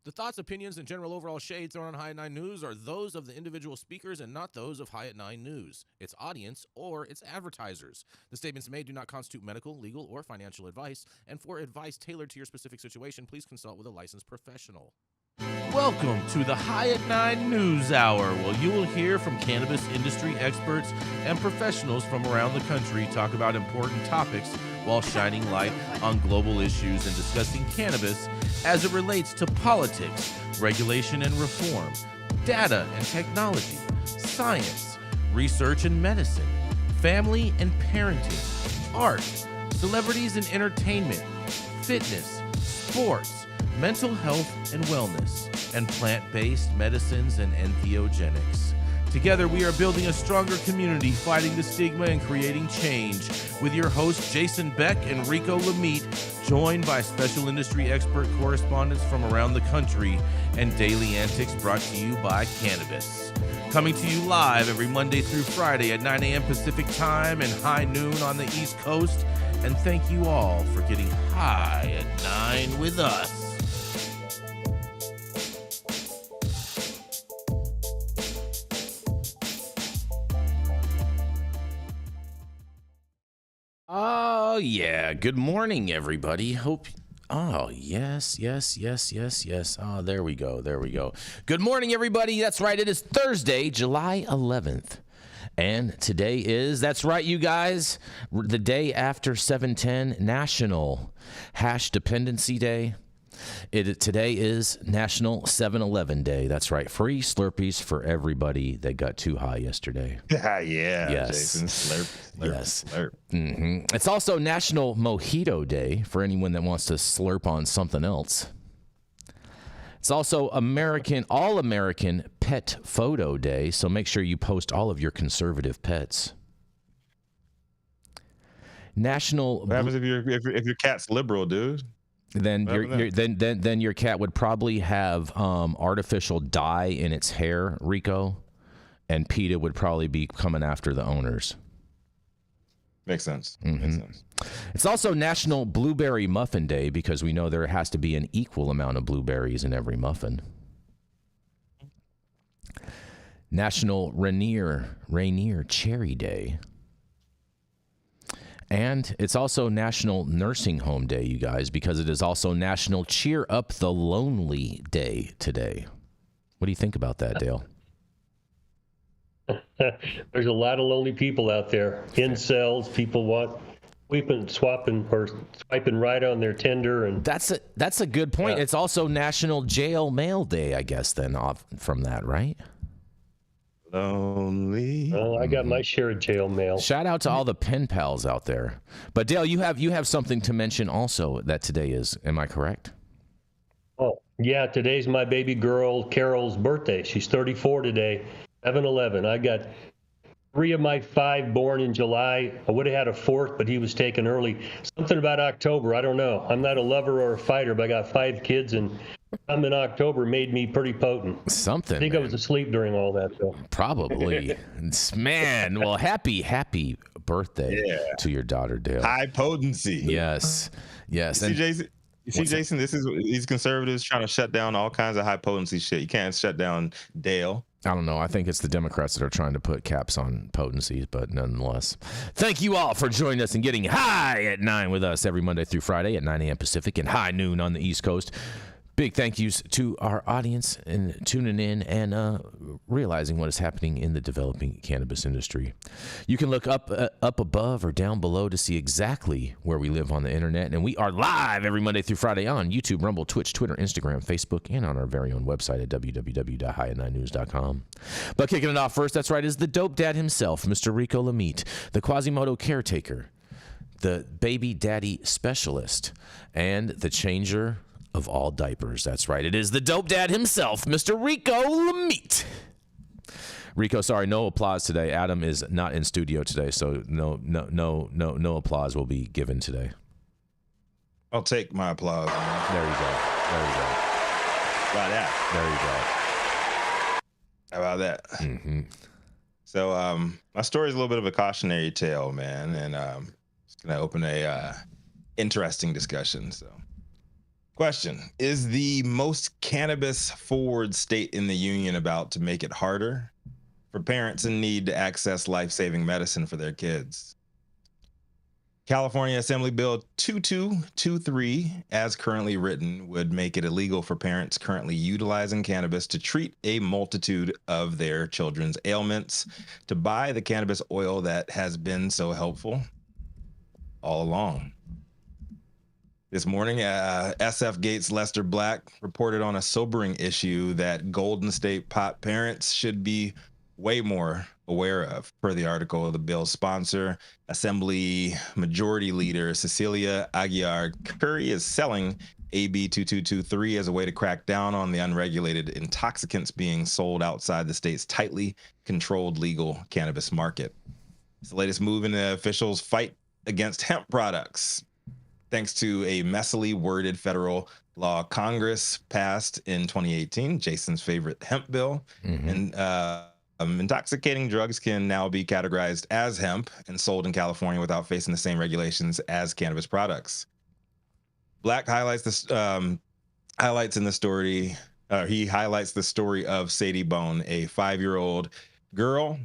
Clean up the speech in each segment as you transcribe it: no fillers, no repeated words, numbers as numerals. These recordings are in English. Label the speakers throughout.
Speaker 1: The thoughts, opinions, and general overall shade thrown on High at 9 News are those of the individual speakers and not those of High at 9 News, its audience, or its advertisers. The statements made do not constitute medical, legal, or financial advice, and for advice tailored to your specific situation, please consult with a licensed professional. Welcome to the High at 9 News Hour, where you will hear from cannabis industry experts and professionals from around the country talk about important topics while shining light on global issues and discussing cannabis as it relates to politics, regulation and reform, data and technology, science, research and medicine, family and parenting, art, celebrities and entertainment, fitness, sports, mental health and wellness, and plant-based medicines and entheogenics. Together, we are building a stronger community, fighting the stigma and creating change. With your hosts, Jason Beck and Rico Lamitte, joined by special industry expert correspondents from around the country, and daily antics brought to you by Cannabis. Coming to you live every Monday through Friday at 9 a.m. Pacific Time and high noon on the East Coast. And thank you all for getting high at 9 with us. Oh, yeah. Good morning, everybody. Oh, yes. Oh, there we go. Good morning, everybody. That's right. It is Thursday, July 11th. And today is, that's right, you guys, the day after 7/10, National Hash Dependency Day. Today is National 7-Eleven Day. That's right. Free Slurpees for everybody that got too high yesterday.
Speaker 2: Yeah,
Speaker 1: yes.
Speaker 2: Jason. Slurp.
Speaker 1: Yes. Mm-hmm. It's also National Mojito Day for anyone that wants to slurp on something else. It's also All-American Pet Photo Day, so make sure you post all of your conservative pets. National.
Speaker 2: What happens if your cat's liberal, dude?
Speaker 1: Then your cat would probably have artificial dye in its hair, Rico, and PETA would probably be coming after the owners.
Speaker 2: Makes sense.
Speaker 1: Mm-hmm.
Speaker 2: Makes sense.
Speaker 1: It's also National Blueberry Muffin Day because we know there has to be an equal amount of blueberries in every muffin. National Rainier Cherry Day. And it's also National Nursing Home Day, you guys, because it is also National Cheer Up the Lonely Day today. What do you think about that, Dale?
Speaker 3: There's a lot of lonely people out there. Incels, people swiping right on their Tinder, and
Speaker 1: that's a good point.
Speaker 3: Yeah.
Speaker 1: It's also National Jail Mail Day, I guess. Then off from that, right?
Speaker 2: Lonely.
Speaker 3: Oh, I got my share of jail mail.
Speaker 1: Shout out to all the pen pals out there. But Dale, you have something to mention also that today is. Am I correct?
Speaker 3: Oh, yeah. Today's my baby girl Carol's birthday. She's 34 today. 7/11. I got 3 of my 5 born in July. I would have had a 4th, but he was taken early. Something about October. I don't know. I'm not a lover or a fighter, but I got 5 kids, and come in October made me pretty potent.
Speaker 1: Something.
Speaker 3: I think I was asleep during all that, though.
Speaker 1: Probably. Man, well, happy birthday to your daughter, Dale.
Speaker 2: High potency.
Speaker 1: Yes.
Speaker 2: You see, Jason, these conservatives trying to shut down all kinds of high potency shit. You can't shut down Dale.
Speaker 1: I don't know. I think it's the Democrats that are trying to put caps on potencies, but nonetheless. Thank you all for joining us and getting high at 9 with us every Monday through Friday at 9 a.m. Pacific and high noon on the East Coast. Big thank yous to our audience and tuning in and realizing what is happening in the developing cannabis industry. You can look up above or down below to see exactly where we live on the internet. And we are live every Monday through Friday on YouTube, Rumble, Twitch, Twitter, Instagram, Facebook, and on our very own website at www.highat9news.com. But kicking it off first, that's right, is the dope dad himself, Mr. Rico Lamitte, the Quasimodo caretaker, the baby daddy specialist, and the changer of all diapers. That's right. It is the dope dad himself, Mr. Rico Lamitte. Rico, sorry, no applause today. Adam is not in studio today, so no applause will be given today.
Speaker 2: I'll take my applause.
Speaker 1: There you go.
Speaker 2: How about that?
Speaker 1: There you go.
Speaker 2: How about that?
Speaker 1: Mm-hmm.
Speaker 2: So my story is a little bit of a cautionary tale, man, and it's gonna open a interesting discussion. So Question: is the most cannabis forward state in the union about to make it harder for parents in need to access life-saving medicine for their kids? California Assembly Bill 2223, as currently written, would make it illegal for parents currently utilizing cannabis to treat a multitude of their children's ailments to buy the cannabis oil that has been so helpful all along. This morning, SF Gates Lester Black reported on a sobering issue that Golden State pot parents should be way more aware of. Per the article, the bill's sponsor, Assembly Majority Leader Cecilia Aguiar Curry, is selling AB 2223 as a way to crack down on the unregulated intoxicants being sold outside the state's tightly controlled legal cannabis market. It's the latest move in the officials' fight against hemp products. Thanks to a messily worded federal law Congress passed in 2018, Jason's favorite hemp bill, and intoxicating drugs can now be categorized as hemp and sold in California without facing the same regulations as cannabis products. Black highlights this in the story. He highlights the story of Sadie Bone, a 5-year-old girl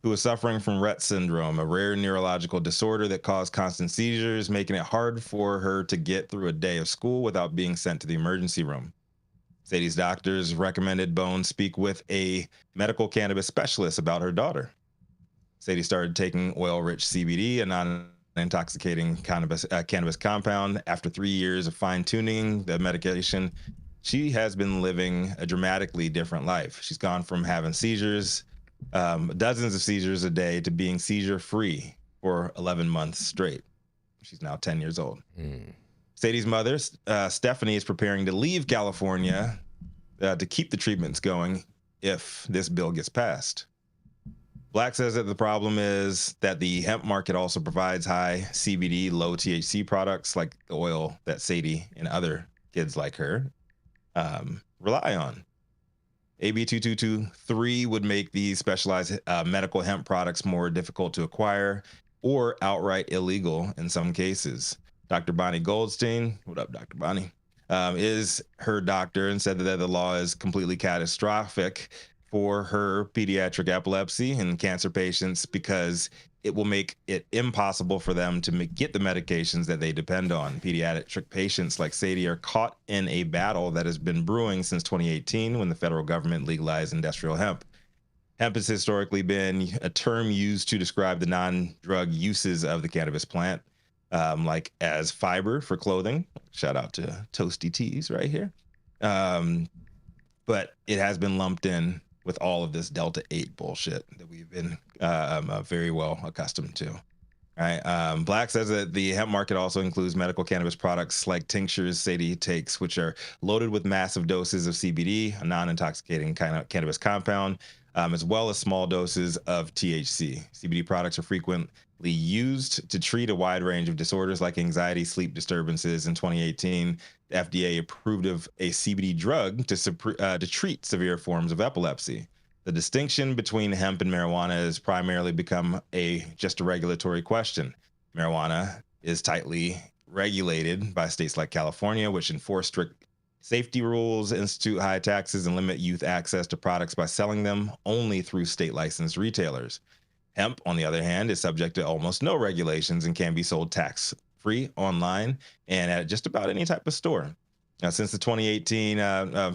Speaker 2: who was suffering from Rett syndrome, a rare neurological disorder that caused constant seizures, making it hard for her to get through a day of school without being sent to the emergency room. Sadie's doctors recommended Bone speak with a medical cannabis specialist about her daughter. Sadie started taking oil-rich CBD, a non-intoxicating cannabis compound. After 3 years of fine-tuning the medication, she has been living a dramatically different life. She's gone from having seizures, dozens of seizures a day, to being seizure-free for 11 months straight. She's now 10 years old. Sadie's mother, Stephanie, is preparing to leave California to keep the treatments going if this bill gets passed. Black says that the problem is that the hemp market also provides high CBD, low THC products like the oil that Sadie and other kids like her rely on. AB 2223 would make these specialized medical hemp products more difficult to acquire or outright illegal in some cases. Dr. Bonnie Goldstein, what up, Dr. Bonnie, is her doctor and said that the law is completely catastrophic for her pediatric epilepsy and cancer patients because it will make it impossible for them to get the medications that they depend on. Pediatric patients like Sadie are caught in a battle that has been brewing since 2018 when the federal government legalized industrial hemp. Hemp has historically been a term used to describe the non-drug uses of the cannabis plant, like as fiber for clothing. Shout out to Toasty Teas right here. But it has been lumped in with all of this Delta 8 bullshit that we've been very well accustomed to. All right. Black says that the hemp market also includes medical cannabis products like tinctures Sadie takes, which are loaded with massive doses of CBD, a non-intoxicating kind of cannabis compound, as well as small doses of THC. CBD products are frequently used to treat a wide range of disorders like anxiety, sleep disturbances. In 2018, the FDA approved of a CBD drug to treat severe forms of epilepsy. The distinction between hemp and marijuana has primarily become just a regulatory question. Marijuana is tightly regulated by states like California, which enforce strict safety rules, institute high taxes, and limit youth access to products by selling them only through state licensed retailers. Hemp, on the other hand, is subject to almost no regulations and can be sold tax-free online and at just about any type of store. Now, since the 2018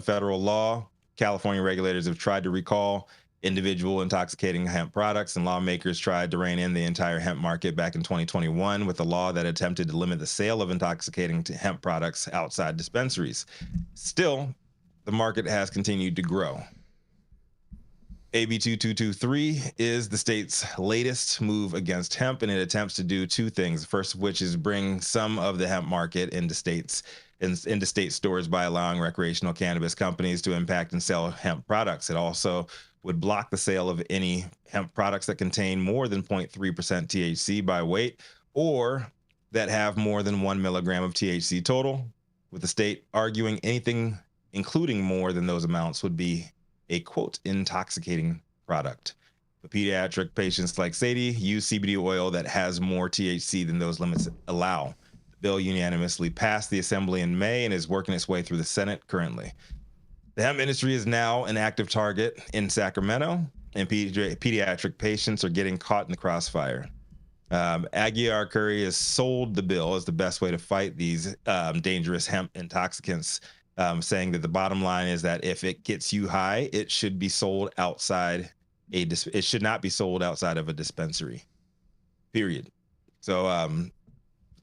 Speaker 2: federal law, California regulators have tried to recall individual intoxicating hemp products, and lawmakers tried to rein in the entire hemp market back in 2021 with a law that attempted to limit the sale of intoxicating hemp products outside dispensaries. Still, the market has continued to grow. AB 2223 is the state's latest move against hemp, and it attempts to do two things. The first of which is bring some of the hemp market into state stores by allowing recreational cannabis companies to impact and sell hemp products. It also would block the sale of any hemp products that contain more than 0.3% THC by weight or that have more than 1 milligram of THC total, with the state arguing anything including more than those amounts would be a, quote, intoxicating product. But pediatric patients like Sadie use CBD oil that has more THC than those limits allow. bill unanimously passed the Assembly in May and is working its way through the Senate currently. The hemp industry is now an active target in Sacramento, and pediatric patients are getting caught in the crossfire. Aguiar Curry has sold the bill as the best way to fight these dangerous hemp intoxicants, saying that the bottom line is that if it gets you high, it should be sold outside it should not be sold outside of a dispensary, period. So a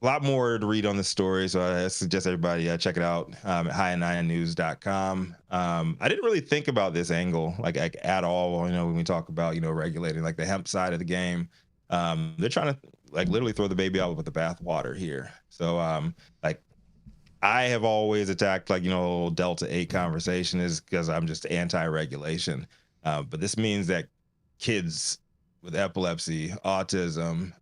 Speaker 2: lot more to read on this story, so I suggest everybody check it out at high9news.com. I didn't really think about this angle like at all, when we talk about regulating like the hemp side of the game. They're trying to like literally throw the baby out with the bathwater here. So like I have always attacked like Delta 8 conversation is because I'm just anti-regulation, but this means that kids with epilepsy, autism,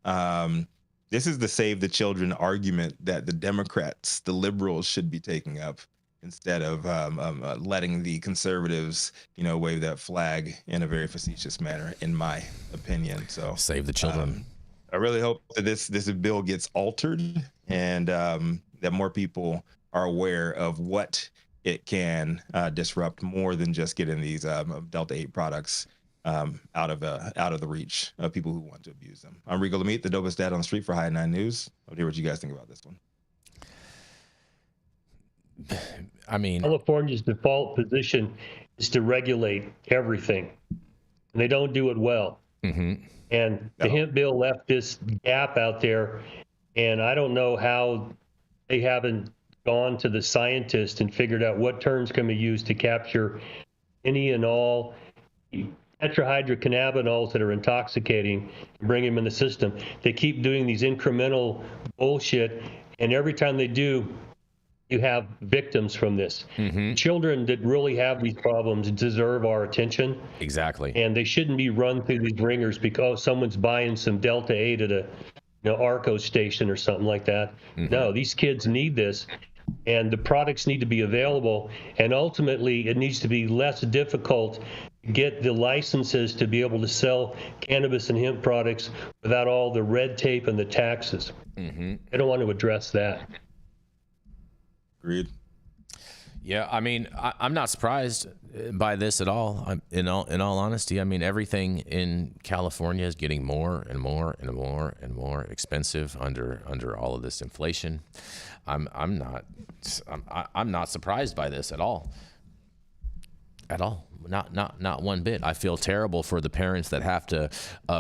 Speaker 2: this is the save the children argument that the Democrats, the liberals, should be taking up instead of letting the conservatives, wave that flag in a very facetious manner, in my opinion. So
Speaker 1: save the children.
Speaker 2: I really hope that this bill gets altered and that more people are aware of what it can disrupt more than just getting these Delta 8 products out of the reach of people who want to abuse them. I'm Rico Lamitte, the dopest dad on the street for High 9 News. I'll hear what you guys think about this one.
Speaker 1: I mean,
Speaker 3: California's default position is to regulate everything, and they don't do it well.
Speaker 1: Mm-hmm.
Speaker 3: And the hemp bill left this gap out there, and I don't know how they haven't gone to the scientists and figured out what terms can be used to capture any and all tetrahydrocannabinols that are intoxicating and bring them in the system. They keep doing these incremental bullshit, and every time they do, you have victims from this.
Speaker 1: Mm-hmm.
Speaker 3: Children that really have these problems deserve our attention.
Speaker 1: Exactly.
Speaker 3: And they shouldn't be run through these ringers because someone's buying some Delta 8 at a Arco station or something like that.
Speaker 1: Mm-hmm.
Speaker 3: No, these kids need this, and the products need to be available, and ultimately it needs to be less difficult to get the licenses to be able to sell cannabis and hemp products without all the red tape and the taxes.
Speaker 1: Mm-hmm.
Speaker 3: I don't want to address that.
Speaker 2: Agreed.
Speaker 1: Yeah, I mean, I'm not surprised by this at all. In all honesty, I mean, everything in California is getting more and more and more and more expensive under all of this inflation. I'm not surprised by this at all. At all. Not one bit. I feel terrible for the parents that have to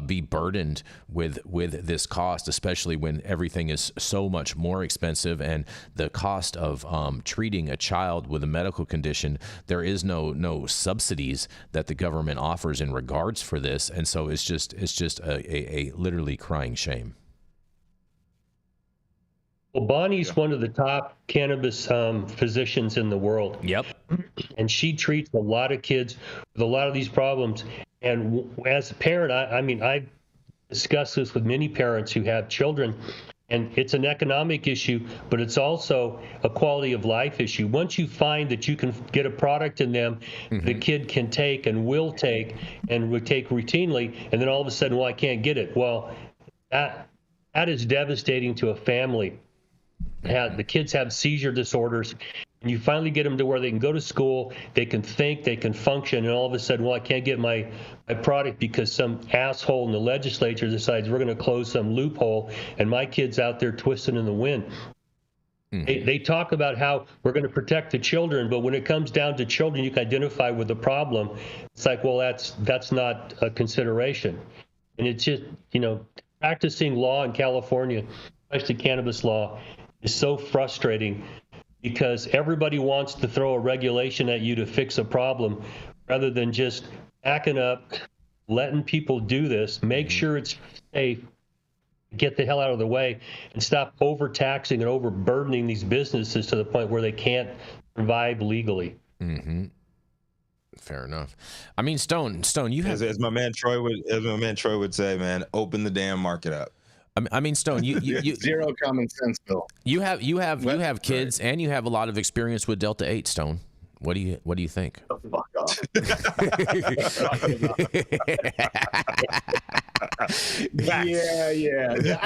Speaker 1: be burdened with this cost, especially when everything is so much more expensive, and the cost of treating a child with a medical condition, there is no subsidies that the government offers in regards for this, and so it's just a literally crying shame.
Speaker 3: Well, Bonnie's one of the top cannabis physicians in the world.
Speaker 1: Yep.
Speaker 3: And she treats a lot of kids with a lot of these problems. And as a parent, I mean, I've discussed this with many parents who have children, and it's an economic issue, but it's also a quality of life issue. Once you find that you can get a product in them,
Speaker 1: mm-hmm.
Speaker 3: the kid can take and will take and would take routinely, and then all of a sudden, well, I can't get it. Well, that is devastating to a family. The kids have seizure disorders, and you finally get them to where they can go to school, they can think, they can function, and all of a sudden, well, I can't get my product because some asshole in the legislature decides we're going to close some loophole, and my kid's out there twisting in the wind. Mm-hmm. They talk about how we're going to protect the children, but when it comes down to children you can identify with the problem, it's like, well, that's not a consideration. And it's just, practicing law in California, especially cannabis law, is so frustrating because everybody wants to throw a regulation at you to fix a problem rather than just backing up, letting people do this, make sure it's safe, get the hell out of the way, and stop overtaxing and overburdening these businesses to the point where they can't survive legally.
Speaker 1: Mm-hmm. Fair enough. I mean, Stone, you have,
Speaker 2: as my man Troy would say, man, open the damn market up.
Speaker 1: I mean, Stone, you
Speaker 4: zero common sense, Bill.
Speaker 1: You have kids, and you have a lot of experience with Delta 8, Stone. What do you think?
Speaker 4: The fuck off. Yeah.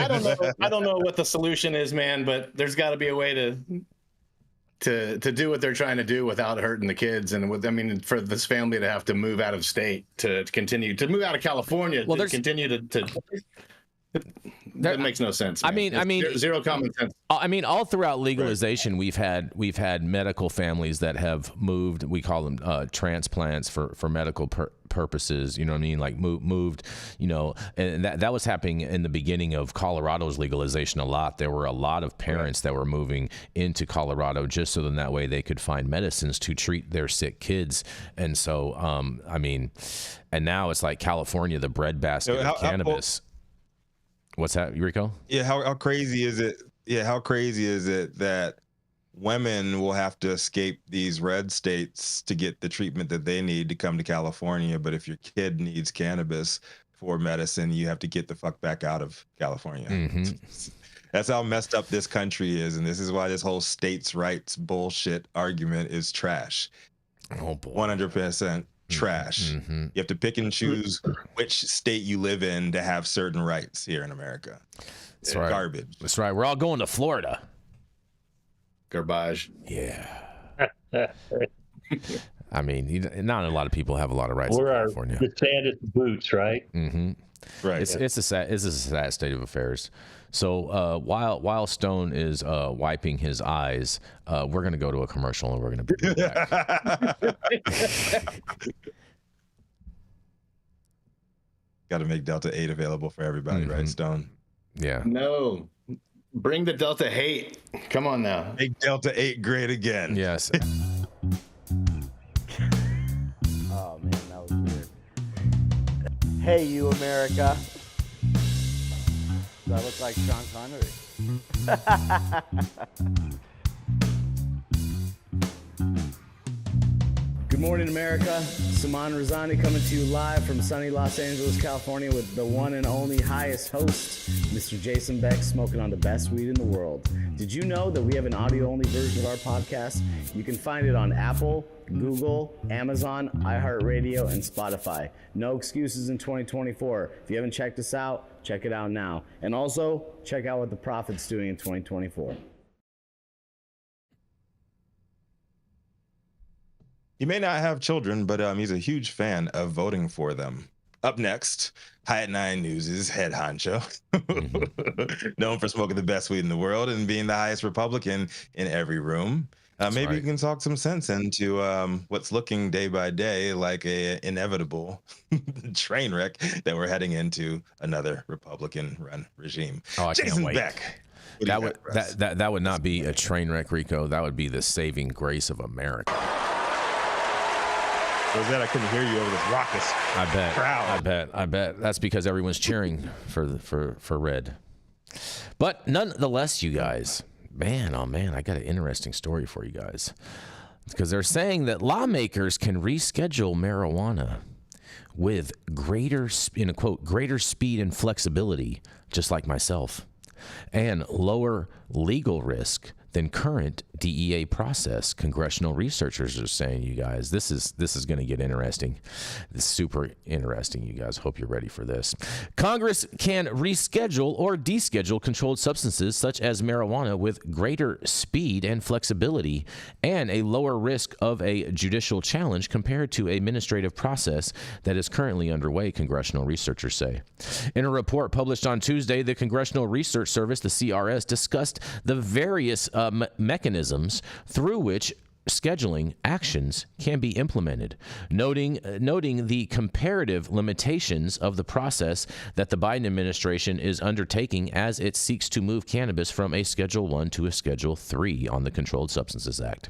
Speaker 4: I don't know what the solution is, man, but there's got to be a way to do what they're trying to do without hurting the kids, and for this family to have to move out of state to continue to move out of California to continue to that makes no sense. Man. I mean, zero common sense.
Speaker 1: I mean, all throughout legalization, we've had medical families that have moved. We call them transplants for medical purposes. You know what I mean? Like moved. You know, and that was happening in the beginning of Colorado's legalization a lot. There were a lot of parents that were moving into Colorado just so that way they could find medicines to treat their sick kids. And so, I mean, and now it's like California, the breadbasket of cannabis. What's that, Rico?
Speaker 2: Yeah, how crazy is it? Yeah, how crazy is it that women will have to escape these red states to get the treatment that they need to come to California, but if your kid needs cannabis for medicine, you have to get the fuck back out of California. Mm-hmm. That's how messed up this country is, and this is why this whole states' rights bullshit argument is trash.
Speaker 1: Oh boy,
Speaker 2: 100%. Trash. Mm-hmm. You have to pick and choose which state you live in to have certain rights here in America.
Speaker 1: That's right.
Speaker 2: Garbage.
Speaker 1: That's right. We're all going to Florida.
Speaker 4: Garbage.
Speaker 1: Yeah. I mean, not a lot of people have a lot of rights in California.
Speaker 3: The sanded boots, right?
Speaker 1: Mm-hmm.
Speaker 2: Right.
Speaker 1: It's a sad state of affairs. So while Stone is wiping his eyes, we're going to go to a commercial and we're going to be back.
Speaker 2: Got to make Delta 8 available for everybody, right, Stone?
Speaker 1: Yeah.
Speaker 4: No. Bring the Delta hate. Come on now.
Speaker 2: Make Delta 8 great again.
Speaker 1: Yes.
Speaker 5: Oh, man, that was weird. Hey, you America. Do I look like Sean Connery? Good morning, America. Saman Razani coming to you live from sunny Los Angeles, California with the one and only highest host, Mr. Jason Beck, smoking on the best weed in the world. Did you know that we have an audio-only version of our podcast? You can find it on Apple, Google, Amazon, iHeartRadio, and Spotify. No excuses in 2024. If you haven't checked us out, check it out now. And also, check out what the Prophet's doing in 2024.
Speaker 2: He may not have children, but he's a huge fan of voting for them. Up next, High at 9 News' head honcho, known for smoking the best weed in the world and being the highest Republican in every room. Maybe you can talk some sense into what's looking day by day like a inevitable train wreck that we're heading into another Republican-run regime.
Speaker 1: Oh, I
Speaker 2: Jason
Speaker 1: can't wait.
Speaker 2: Beck.
Speaker 1: That would not be a train wreck, Rico. That would be the saving grace of America.
Speaker 2: Rosette, I couldn't hear you over this raucous crowd.
Speaker 1: I bet. That's because everyone's cheering for Red. But nonetheless, you guys, man, oh man, I got an interesting story for you guys. Because they're saying that lawmakers can reschedule marijuana with greater speed and flexibility, just like myself, and lower legal risk than current DEA process. Congressional researchers are saying, you guys, this is going to get interesting. This is super interesting, you guys. Hope you're ready for this. Congress can reschedule or deschedule controlled substances such as marijuana with greater speed and flexibility and a lower risk of a judicial challenge compared to administrative process that is currently underway, congressional researchers say. In a report published on Tuesday, the Congressional Research Service, the CRS, discussed the various mechanisms through which scheduling actions can be implemented, noting the comparative limitations of the process that the Biden administration is undertaking as it seeks to move cannabis from a Schedule 1 to a Schedule 3 on the Controlled Substances Act.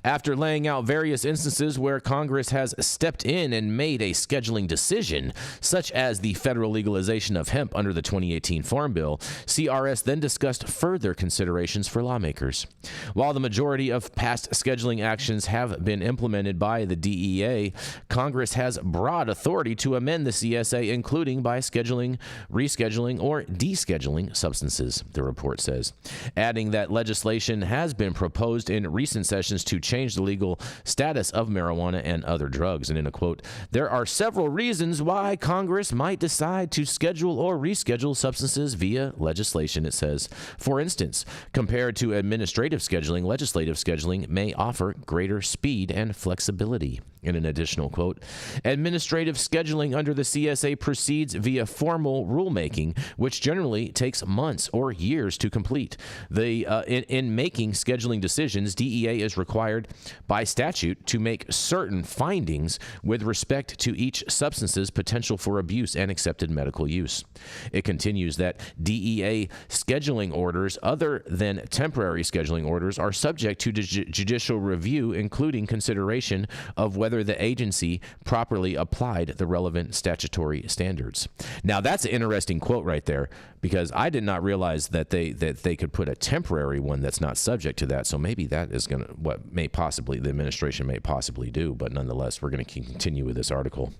Speaker 1: After laying out various instances where Congress has stepped in and made a scheduling decision, such as the federal legalization of hemp under the 2018 Farm Bill, CRS then discussed further considerations for lawmakers. While the majority of past scheduling actions have been implemented by the DEA, Congress has broad authority to amend the CSA, including by scheduling, rescheduling, or descheduling substances, the report says, adding that legislation has been proposed in recent sessions sessions to change the legal status of marijuana and other drugs. And in a quote, there are several reasons why Congress might decide to schedule or reschedule substances via legislation, it says. For instance, compared to administrative scheduling, legislative scheduling may offer greater speed and flexibility. In an additional quote, administrative scheduling under the CSA proceeds via formal rulemaking, which generally takes months or years to complete. In making scheduling decisions, DEA is required by statute to make certain findings with respect to each substance's potential for abuse and accepted medical use. It continues that DEA scheduling orders, other than temporary scheduling orders, are subject to judicial review, including consideration of whether the agency properly applied the relevant statutory standards. Now, that's an interesting quote right there, because I did not realize that they could put a temporary one that's not subject to that. So maybe that is going to what may possibly the administration may possibly do. But nonetheless, we're going to continue with this article.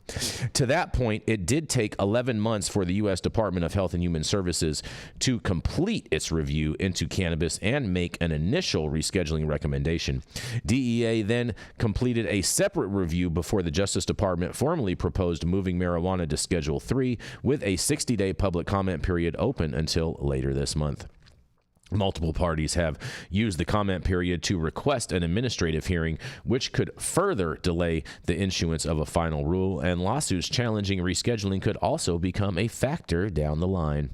Speaker 1: To that point, it did take 11 months for the U.S. Department of Health and Human Services to complete its review into cannabis and make an initial rescheduling recommendation. DEA then completed a separate review before the Justice Department formally proposed moving marijuana to Schedule 3 with a 60-day public comment period open until later this month. Multiple parties have used the comment period to request an administrative hearing, which could further delay the issuance of a final rule, and lawsuits challenging rescheduling could also become a factor down the line.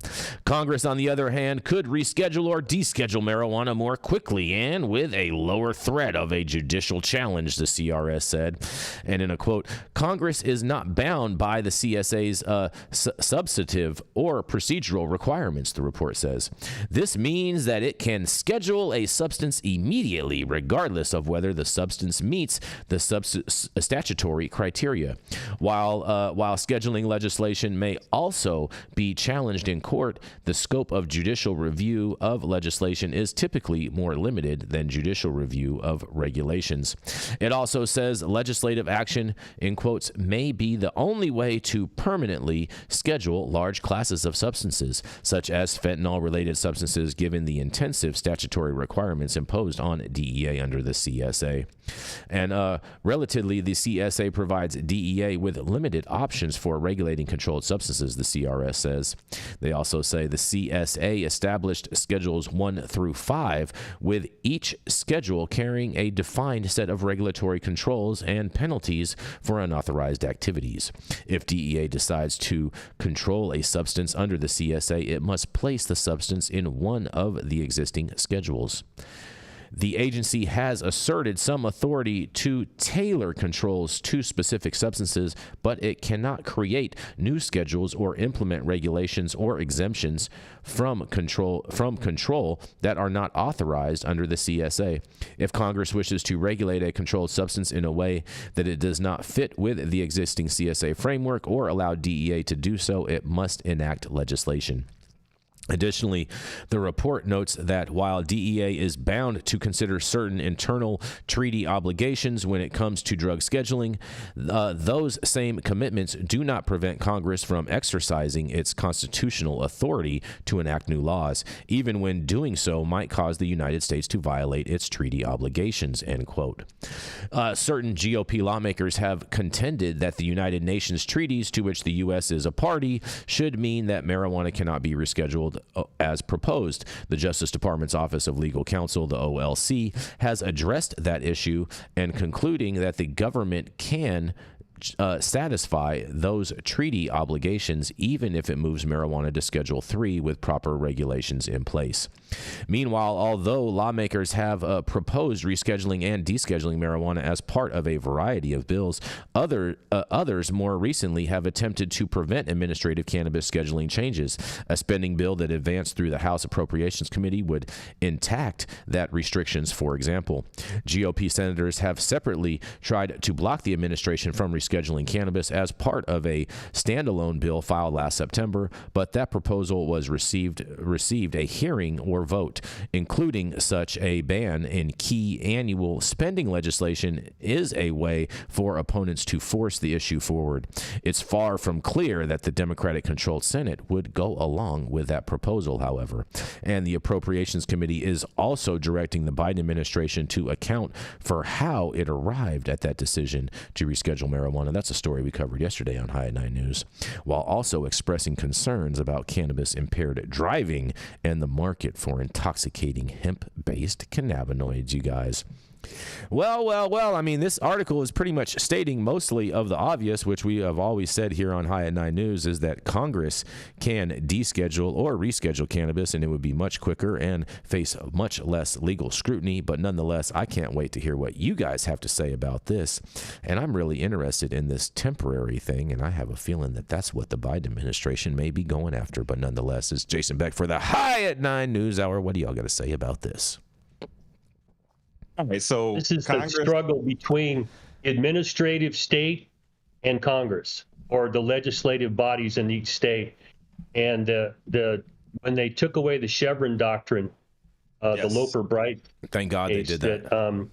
Speaker 1: Congress, on the other hand, could reschedule or deschedule marijuana more quickly and with a lower threat of a judicial challenge, the CRS said. And in a quote, Congress is not bound by the CSA's substantive or procedural requirements, the report says. This means that it can schedule a substance immediately, regardless of whether the substance meets the statutory criteria. While scheduling legislation may also be challenged in court, the scope of judicial review of legislation is typically more limited than judicial review of regulations. It also says legislative action, in quotes, may be the only way to permanently schedule large classes of substances, such as fentanyl-related substances, given the intensive statutory requirements imposed on DEA under the CSA. And relatively, the CSA provides DEA with limited options for regulating controlled substances, the CRS says. They also say the CSA established Schedules 1 through 5, with each schedule carrying a defined set of regulatory controls and penalties for unauthorized activities. If DEA decides to control a substance under the CSA, it must place the substance in one of the existing schedules. The agency has asserted some authority to tailor controls to specific substances, but it cannot create new schedules or implement regulations or exemptions from control that are not authorized under the CSA. If Congress wishes to regulate a controlled substance in a way that it does not fit with the existing CSA framework or allow DEA to do so, it must enact legislation. Additionally, the report notes that while DEA is bound to consider certain internal treaty obligations when it comes to drug scheduling, those same commitments do not prevent Congress from exercising its constitutional authority to enact new laws, even when doing so might cause the United States to violate its treaty obligations, end quote. Certain GOP lawmakers have contended that the United Nations treaties to which the U.S. is a party should mean that marijuana cannot be rescheduled as proposed. The Justice Department's Office of Legal Counsel, the OLC, has addressed that issue and concluding that the government can satisfy those treaty obligations even if it moves marijuana to Schedule 3 with proper regulations in place. Meanwhile, although lawmakers have proposed rescheduling and descheduling marijuana as part of a variety of bills, others more recently have attempted to prevent administrative cannabis scheduling changes. A spending bill that advanced through the House Appropriations Committee would intact that restrictions, for example. GOP senators have separately tried to block the administration from rescheduling rescheduling cannabis as part of a standalone bill filed last September, but that proposal was received a hearing or vote, including such a ban in key annual spending legislation is a way for opponents to force the issue forward. It's far from clear that the Democratic-controlled Senate would go along with that proposal, however. And the Appropriations Committee is also directing the Biden administration to account for how it arrived at that decision to reschedule marijuana. That's a story we covered yesterday on High at 9 News, while also expressing concerns about cannabis-impaired driving and the market for intoxicating hemp-based cannabinoids, you guys. Well, I mean, this article is pretty much stating mostly of the obvious, which we have always said here on High at 9 News, is that Congress can deschedule or reschedule cannabis, and it would be much quicker and face much less legal scrutiny. But nonetheless, I can't wait to hear what you guys have to say about this. And I'm really interested in this temporary thing, and I have a feeling that that's what the Biden administration may be going after. But nonetheless, it's Jason Beck for the High at 9 News Hour. What do y'all got to say about this?
Speaker 2: All right, so
Speaker 3: this is the struggle between administrative state and Congress, or the legislative bodies in each state. And when they took away the Chevron doctrine, the Loper Bright.
Speaker 1: Thank God they did that.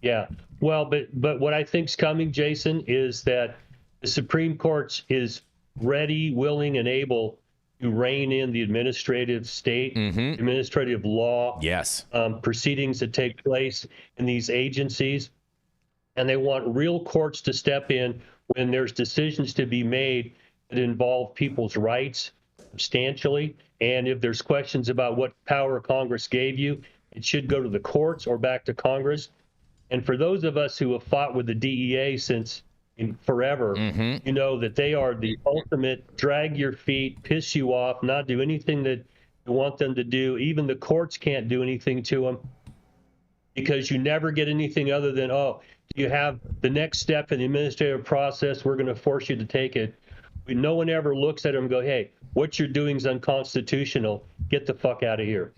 Speaker 3: Yeah. Well, but what I think's coming, Jason, is that the Supreme Court is ready, willing, and able to rein in the administrative state, administrative law proceedings that take place in these agencies. And they want real courts to step in when there's decisions to be made that involve people's rights substantially. And if there's questions about what power Congress gave you, it should go to the courts or back to Congress. And for those of us who have fought with the DEA since forever, you know that they are the ultimate drag your feet, piss you off, not do anything that you want them to do. Even the courts can't do anything to them because you never get anything other than, oh, do you have the next step in the administrative process? We're going to force you to take it. No one ever looks at them and go, hey, what you're doing is unconstitutional. Get the fuck out of here.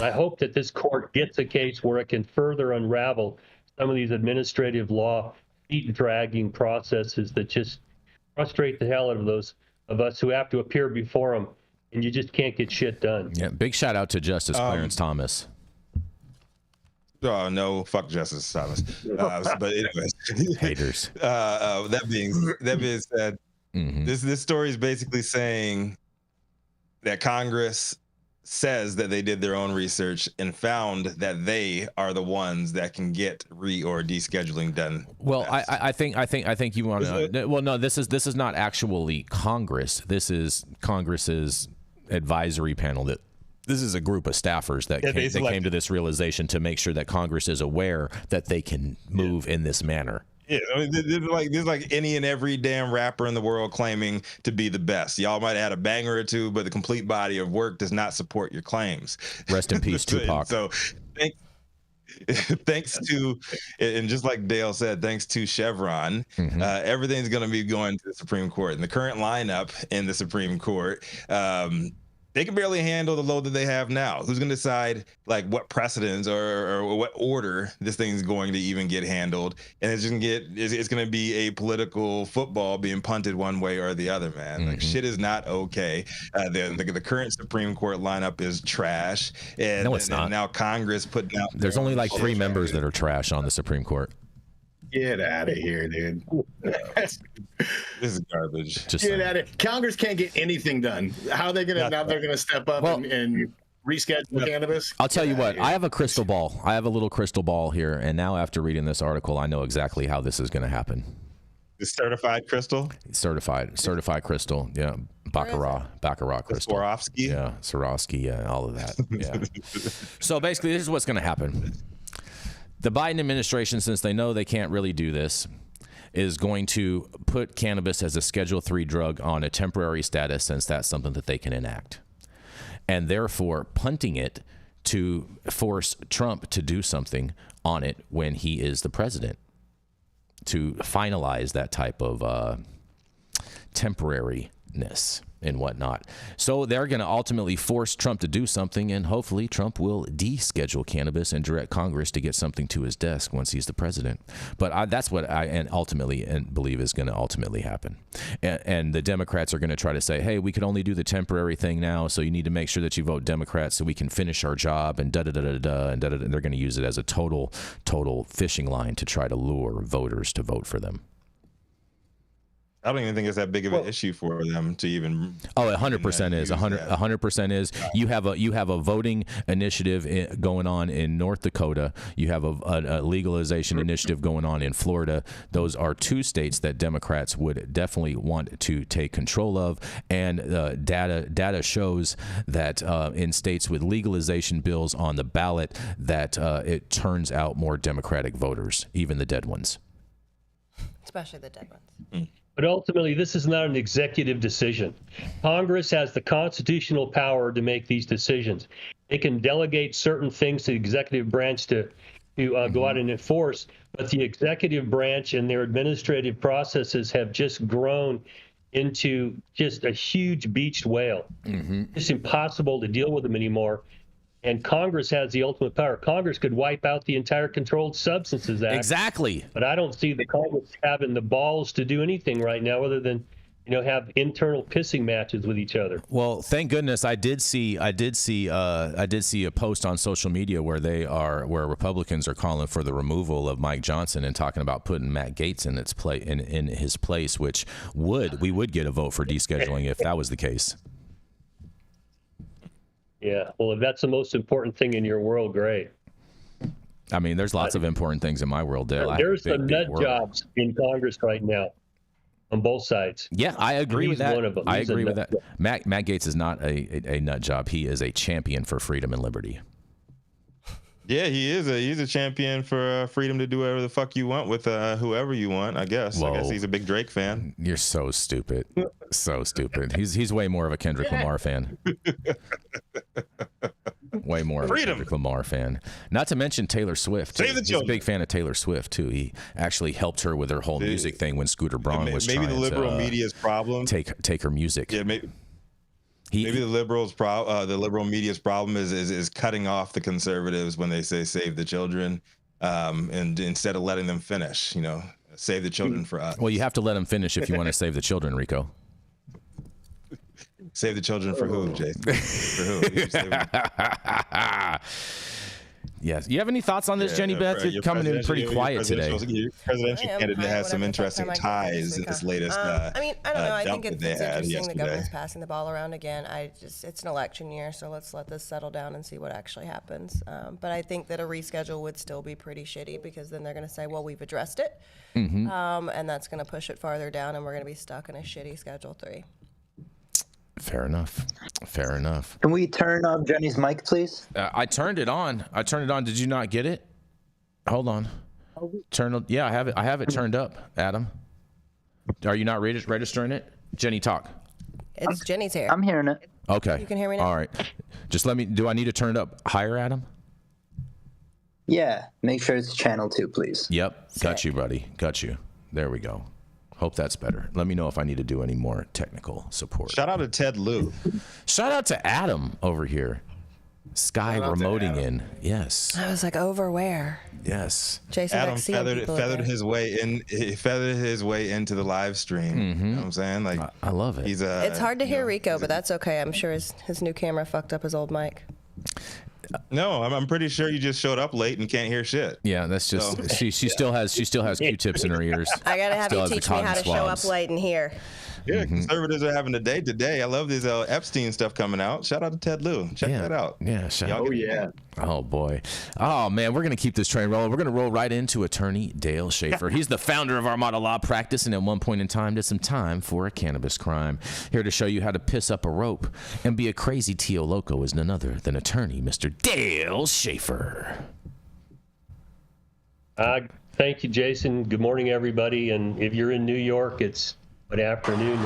Speaker 3: I hope that this court gets a case where it can further unravel some of these administrative law feet-dragging processes that just frustrate the hell out of those of us who have to appear before them, and you just can't get shit done.
Speaker 1: Yeah, big shout out to Justice Clarence Thomas.
Speaker 2: Oh no, fuck Justice Thomas. But anyways,
Speaker 1: haters.
Speaker 2: That being said, this story is basically saying that Congress says that they did their own research and found that they are the ones that can get or descheduling done.
Speaker 1: Well, I think you want to. Well, no, this is not actually Congress. This is Congress's advisory panel. This is a group of staffers that came to this realization to make sure that Congress is aware that they can move in this manner.
Speaker 2: Yeah, I mean, this is like any and every damn rapper in the world claiming to be the best. Y'all might have had a banger or two, but the complete body of work does not support your claims.
Speaker 1: Rest in peace, Tupac.
Speaker 2: So thanks to, and just like Dale said, thanks to Chevron, everything's going to be going to the Supreme Court. And the current lineup in the Supreme Court, they can barely handle the load that they have now. Who's going to decide like what precedents or what order this thing's going to even get handled? And it's going to be a political football being punted one way or the other, man. Like shit is not okay. The current Supreme Court lineup is trash. And,
Speaker 1: no, it's not.
Speaker 2: And now Congress putting out.
Speaker 1: There's only like 3 members that are trash on the Supreme Court.
Speaker 4: Get out of here, dude.
Speaker 2: This is garbage.
Speaker 4: Just get out of Congress can't get anything done. How are they gonna now? They're gonna step up and reschedule cannabis.
Speaker 1: I'll tell you what. I have a crystal ball. I have a little crystal ball here, and now after reading this article, I know exactly how this is going to happen.
Speaker 2: It's certified crystal.
Speaker 1: Certified crystal. Yeah, baccarat crystal.
Speaker 2: Swarovski.
Speaker 1: Yeah, Swarovski. Yeah, all of that. Yeah. So basically, this is what's going to happen. The Biden administration, since they know they can't really do this, is going to put cannabis as a Schedule III drug on a temporary status, since that's something that they can enact, and therefore punting it to force Trump to do something on it when he is the president, to finalize that type of temporary witness and whatnot. So they're going to ultimately force Trump to do something, and hopefully Trump will deschedule cannabis and direct Congress to get something to his desk once he's the president. But that's what I ultimately believe is going to ultimately happen. And the Democrats are going to try to say, hey, we can only do the temporary thing now, so you need to make sure that you vote Democrat so we can finish our job, and da-da-da-da-da, and da-da-da. And they're going to use it as a total fishing line to try to lure voters to vote for them.
Speaker 2: I don't even think it's that big of an issue for them to even.
Speaker 1: Oh, 100% is 100% is. You have a voting initiative going on in North Dakota. You have a legalization initiative going on in Florida. Those are two states that Democrats would definitely want to take control of. And data shows that in states with legalization bills on the ballot, that it turns out more Democratic voters, even the dead ones.
Speaker 6: Especially the dead ones.
Speaker 3: But ultimately, this is not an executive decision. Congress has the constitutional power to make these decisions. They can delegate certain things to the executive branch to go out and enforce, but the executive branch and their administrative processes have just grown into just a huge beached whale. It's impossible to deal with them anymore. And Congress has the ultimate power. Congress could wipe out the entire Controlled Substances Act.
Speaker 1: Exactly.
Speaker 3: But I don't see the Congress having the balls to do anything right now other than, have internal pissing matches with each other.
Speaker 1: Well, thank goodness I did see a post on social media where Republicans are calling for the removal of Mike Johnson and talking about putting Matt Gaetz in his place, which we would get a vote for descheduling if that was the case.
Speaker 3: Yeah, well, if that's the most important thing in your world, great.
Speaker 1: I mean, there's lots of important things in my world, Dale.
Speaker 3: There's some nut jobs in Congress right now on both sides.
Speaker 1: Yeah, I agree with that.
Speaker 3: One of them.
Speaker 1: I agree with that. Matt Gaetz is not a nut job. He is a champion for freedom and liberty.
Speaker 2: Yeah, he's a champion for freedom to do whatever the fuck you want with whoever you want, I guess.
Speaker 1: Whoa.
Speaker 2: I guess he's a big Drake fan.
Speaker 1: You're so stupid. So stupid. He's way more of a Kendrick Lamar fan. Way more of a Kendrick Lamar fan. Not to mention Taylor Swift. He's a big fan of Taylor Swift, too. He actually helped her with her whole music thing when Scooter Braun was trying to...
Speaker 2: Maybe the liberal media's problem.
Speaker 1: Take her music.
Speaker 2: Yeah, maybe the liberal media's problem is cutting off the conservatives when they say save the children, and instead of letting them finish, save the children for us.
Speaker 1: Well, you have to let them finish if you want to save the children, Rico.
Speaker 2: Save the children for who, Jason? For who?
Speaker 1: Yes. You have any thoughts on this, Jenny Beth? You're coming in pretty quiet today.
Speaker 2: Your presidential candidate has some interesting ties in this latest.
Speaker 6: I don't know. I think it's interesting the government's passing the ball around again. It's an election year, so let's let this settle down and see what actually happens. But I think that a reschedule would still be pretty shitty because then they're going to say, well, we've addressed it. And that's going to push it farther down, and we're going to be stuck in a shitty Schedule 3.
Speaker 1: Fair enough.
Speaker 7: Can we turn on Jenny's mic, please?
Speaker 1: I turned it on. Did you not get it? Hold on. Yeah, I have it turned up, Adam. Are you not registering it? Jenny, talk.
Speaker 6: It's Jenny's here.
Speaker 7: I'm hearing it.
Speaker 1: Okay.
Speaker 6: You can hear me now?
Speaker 1: All right. Just do I need to turn it up higher, Adam?
Speaker 7: Yeah, make sure it's channel 2, please.
Speaker 1: Yep. Got you, buddy. Got you. There we go. Hope that's better. Let me know if I need to do any more technical support.
Speaker 2: Shout out to Ted Lieu.
Speaker 1: Shout out to Adam over here. Sky remoting in. Yes.
Speaker 6: I was like, over where?
Speaker 1: Yes.
Speaker 6: Jason
Speaker 2: Adam feathered his way in. He feathered his way into the live stream. You know what I'm saying? Like,
Speaker 1: I love it.
Speaker 6: It's hard to hear Rico, but that's okay. I'm sure his new camera fucked up his old mic.
Speaker 2: No, I'm pretty sure you just showed up late and can't hear shit.
Speaker 1: Yeah, that's just she still has Q-tips in her ears.
Speaker 6: I gotta have you teach me how to show up late and hear.
Speaker 2: Yeah, conservatives are having a day today. I love this Epstein stuff coming out. Shout out to Ted Lieu. Check that out.
Speaker 1: Yeah,
Speaker 2: yeah.
Speaker 1: Oh boy. Oh man, we're gonna keep this train rolling. We're gonna roll right into attorney Dale Schafer. He's the founder of Armada Law Practice, and at one point in time did some time for a cannabis crime. Here to show you how to piss up a rope and be a crazy Tio Loco is none other than attorney Mr. Dale Schafer.
Speaker 3: Thank you, Jason. Good morning, everybody. And if you're in New York, it's good afternoon.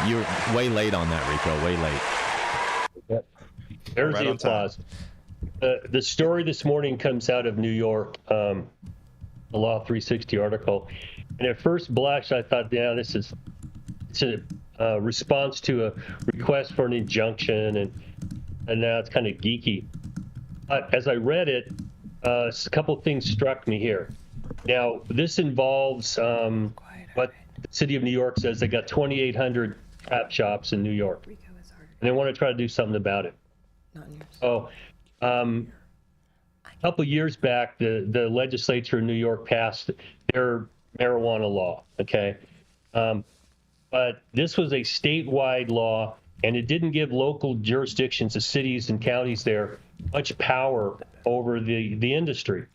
Speaker 1: You're way late on that, Rico. Way late.
Speaker 3: Yep. There's the applause. The story this morning comes out of New York, the Law 360 article. And at first blush, I thought, yeah, it's a response to a request for an injunction, and now it's kind of geeky. But as I read it, a couple things struck me here. Now, this involves what the city of New York says they got 2,800 trap shops in New York, and they want to try to do something about it. So, a couple years back, the legislature in New York passed their marijuana law, okay? But this was a statewide law, and it didn't give local jurisdictions, the cities and counties there, much power over the industry.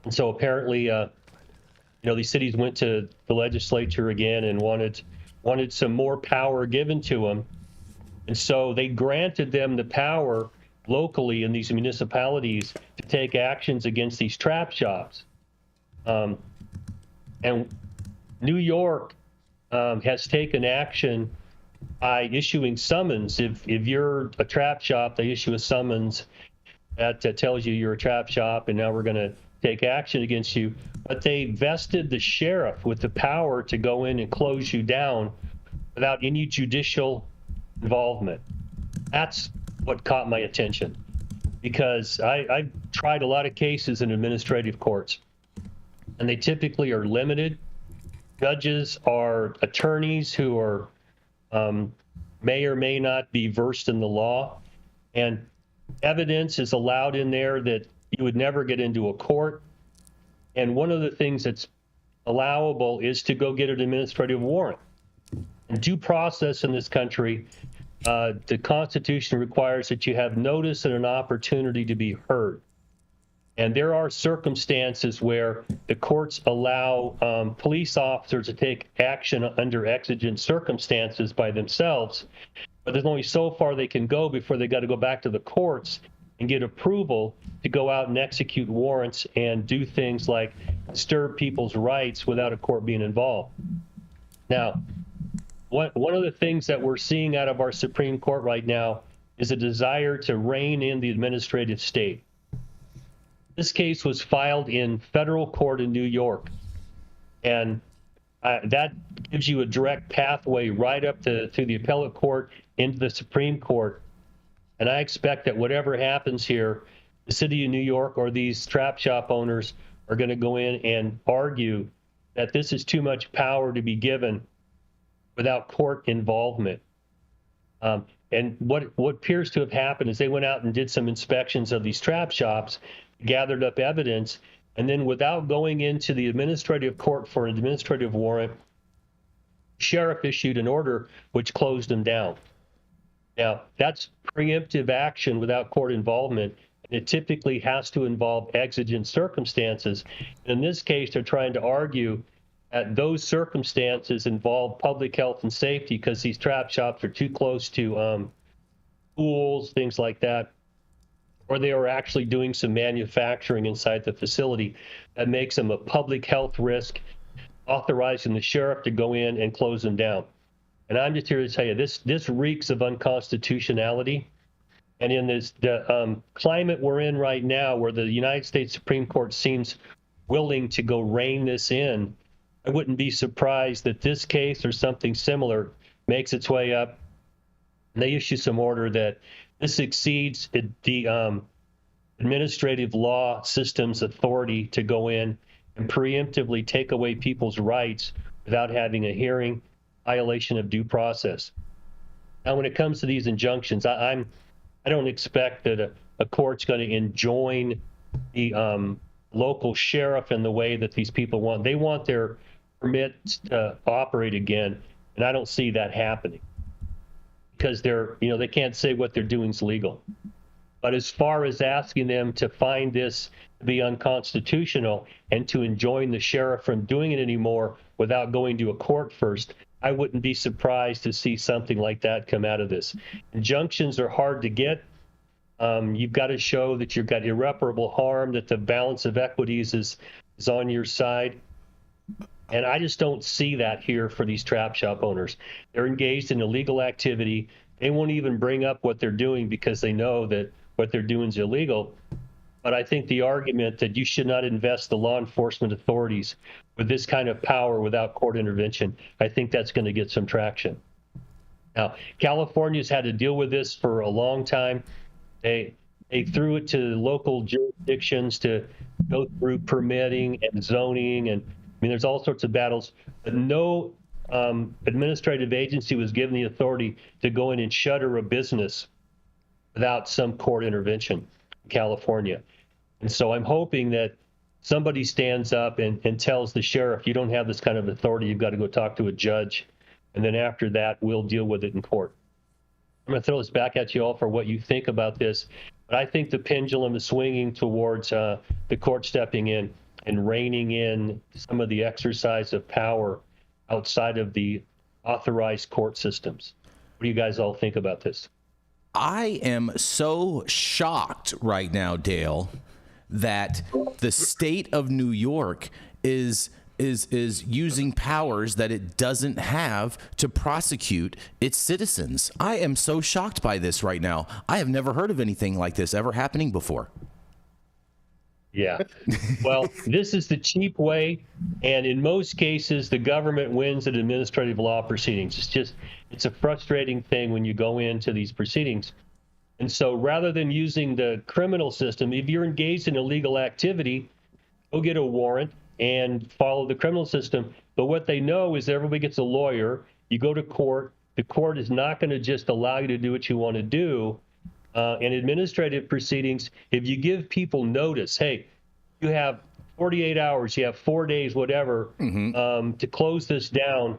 Speaker 3: And so apparently, these cities went to the legislature again and wanted some more power given to them. And so they granted them the power locally in these municipalities to take actions against these trap shops. And New York has taken action by issuing summons. If you're a trap shop, they issue a summons that tells you you're a trap shop, and now we're going to take action against you. But they vested the sheriff with the power to go in and close you down without any judicial involvement. That's what caught my attention, because I've tried a lot of cases in administrative courts, and they typically are limited. Judges are attorneys who are may or may not be versed in the law, and evidence is allowed in there that you would never get into a court. And one of the things that's allowable is to go get an administrative warrant. And due process in this country, the Constitution requires that you have notice and an opportunity to be heard. And there are circumstances where the courts allow police officers to take action under exigent circumstances by themselves, but there's only so far they can go before they got to go back to the courts and get approval to go out and execute warrants and do things like disturb people's rights without a court being involved. Now, one of the things that we're seeing out of our Supreme Court right now is a desire to rein in the administrative state. This case was filed in federal court in New York, and that gives you a direct pathway right up to the appellate court into the Supreme Court. And I expect that whatever happens here, the city of New York or these trap shop owners are going to go in and argue that this is too much power to be given without court involvement. And what appears to have happened is they went out and did some inspections of these trap shops, gathered up evidence, and then without going into the administrative court for an administrative warrant, sheriff issued an order which closed them down. Now, that's preemptive action without court involvement, and it typically has to involve exigent circumstances. In this case, they're trying to argue that those circumstances involve public health and safety because these trap shops are too close to schools, things like that, or they are actually doing some manufacturing inside the facility that makes them a public health risk, authorizing the sheriff to go in and close them down. And I'm just here to tell you, this reeks of unconstitutionality. And in the climate we're in right now, where the United States Supreme Court seems willing to go rein this in, I wouldn't be surprised that this case or something similar makes its way up, and they issue some order that this exceeds the administrative law system's authority to go in and preemptively take away people's rights without having a hearing, violation of due process. Now, when it comes to these injunctions, I don't expect that a court's going to enjoin the local sheriff in the way that these people want. They want their permits to operate again, and I don't see that happening because they can't say what they're doing is legal. But as far as asking them to find this to be unconstitutional and to enjoin the sheriff from doing it anymore without going to a court first, I wouldn't be surprised to see something like that come out of this. Injunctions are hard to get. You've got to show that you've got irreparable harm, that the balance of equities is on your side. And I just don't see that here for these trap shop owners. They're engaged in illegal activity. They won't even bring up what they're doing because they know that what they're doing is illegal. But I think the argument that you should not invest the law enforcement authorities with this kind of power without court intervention, I think that's going to get some traction. Now, California's had to deal with this for a long time. They threw it to local jurisdictions to go through permitting and zoning, and I mean, there's all sorts of battles. But no administrative agency was given the authority to go in and shutter a business without some court intervention in California. And so I'm hoping that somebody stands up and tells the sheriff, you don't have this kind of authority, you've got to go talk to a judge. And then after that, we'll deal with it in court. I'm going to throw this back at you all for what you think about this. But I think the pendulum is swinging towards the court stepping in and reining in some of the exercise of power outside of the authorized court systems. What do you guys all think about this?
Speaker 8: I am so shocked right now, Dale, that the state of New York is using powers that it doesn't have to prosecute its citizens. I am so shocked by this right now. I have never heard of anything like this ever happening before.
Speaker 3: Yeah. Well, this is the cheap way, and in most cases, the government wins in administrative law proceedings. It's a frustrating thing when you go into these proceedings. And so rather than using the criminal system, if you're engaged in illegal activity, go get a warrant and follow the criminal system. But what they know is everybody gets a lawyer. You go to court. The court is not going to just allow you to do what you want to do. In administrative proceedings, if you give people notice, hey, you have 48 hours, you have 4 days, whatever, to close this down,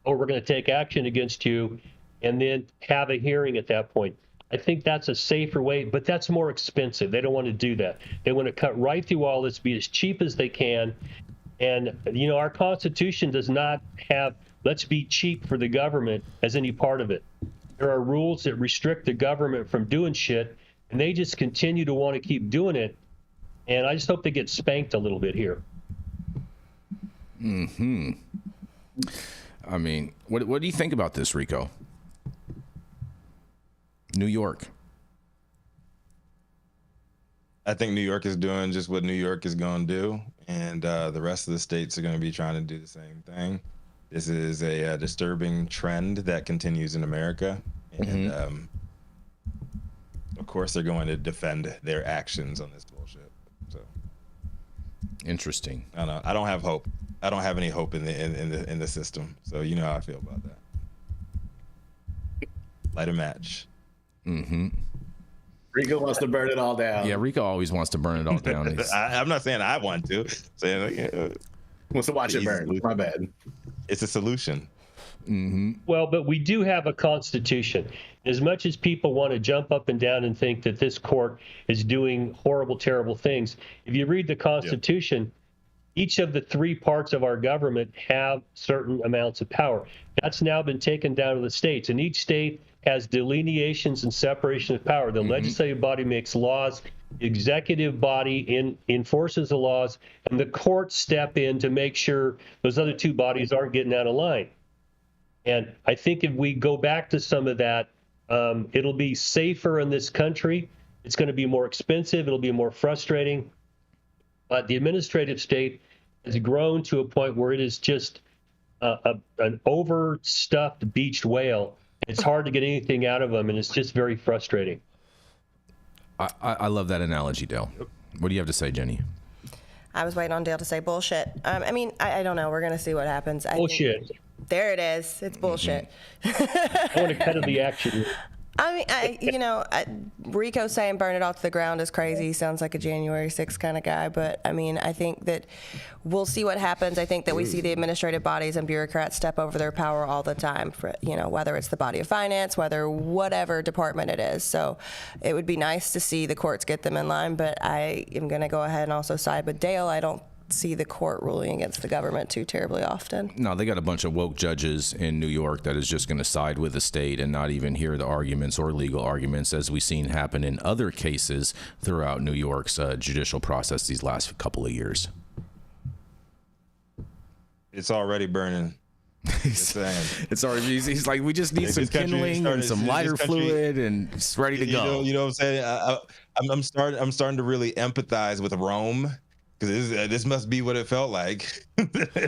Speaker 3: or we're going to take action against you, and then have a hearing at that point. I think that's a safer way, but that's more expensive. They don't want to do that. They want to cut right through all this, be as cheap as they can. And, you know, our Constitution does not have, let's be cheap for the government as any part of it. There are rules that restrict the government from doing shit, and they just continue to want to keep doing it. And I just hope they get spanked a little bit here.
Speaker 8: I mean, what do you think about this, Rico? New York.
Speaker 2: I think New York is doing just what New York is going to do, and the rest of the states are going to be trying to do the same thing. This is a disturbing trend that continues in America, and of course they're going to defend their actions on this bullshit. So
Speaker 8: interesting.
Speaker 2: I don't know. I don't have hope. I don't have any hope in the system. So you know how I feel about that. Light a match.
Speaker 4: Rico wants to burn it all down.
Speaker 8: Yeah, Rico always wants to burn it all down.
Speaker 2: I'm not saying I want to. Saying
Speaker 4: wants to watch it burn. My bad.
Speaker 2: It's a solution.
Speaker 3: Well, but we do have a constitution. As much as people want to jump up and down and think that this court is doing horrible, terrible things, if you read the Constitution, each of the three parts of our government have certain amounts of power. That's now been taken down to the states, and each state has delineations and separation of power. The legislative body makes laws, the executive body enforces the laws, and the courts step in to make sure those other two bodies aren't getting out of line. And I think if we go back to some of that, it'll be safer in this country. It's going to be more expensive. It'll be more frustrating. But the administrative state has grown to a point where it is just an overstuffed beached whale. It's hard to get anything out of them, and it's just very frustrating.
Speaker 8: I love that analogy, Dale. What do you have to say, Jenny?
Speaker 6: I was waiting on Dale to say bullshit. I mean, I don't know. We're going to see what happens.
Speaker 3: Bullshit.
Speaker 6: There it is. It's bullshit.
Speaker 3: I want to cut to the action.
Speaker 6: I mean, Rico saying burn it all to the ground is crazy. He sounds like a January 6th kind of guy. But, I mean, I think that we'll see what happens. I think that we see the administrative bodies and bureaucrats step over their power all the time, for, you know, whether it's the body of finance, whatever department it is. So it would be nice to see the courts get them in line. But I am going to go ahead and also side with Dale. I don't see the court ruling against the government too terribly often.
Speaker 8: No, they got a bunch of woke judges in New York that is just going to side with the state and not even hear the arguments or legal arguments, as we've seen happen in other cases throughout New York's judicial process these last couple of years.
Speaker 2: It's already burning.
Speaker 8: It's already. He's like, we just need some kindling and some lighter fluid, and it's ready to go.
Speaker 2: You know what I'm saying? I'm starting to really empathize with Rome. Because this must be what it felt like.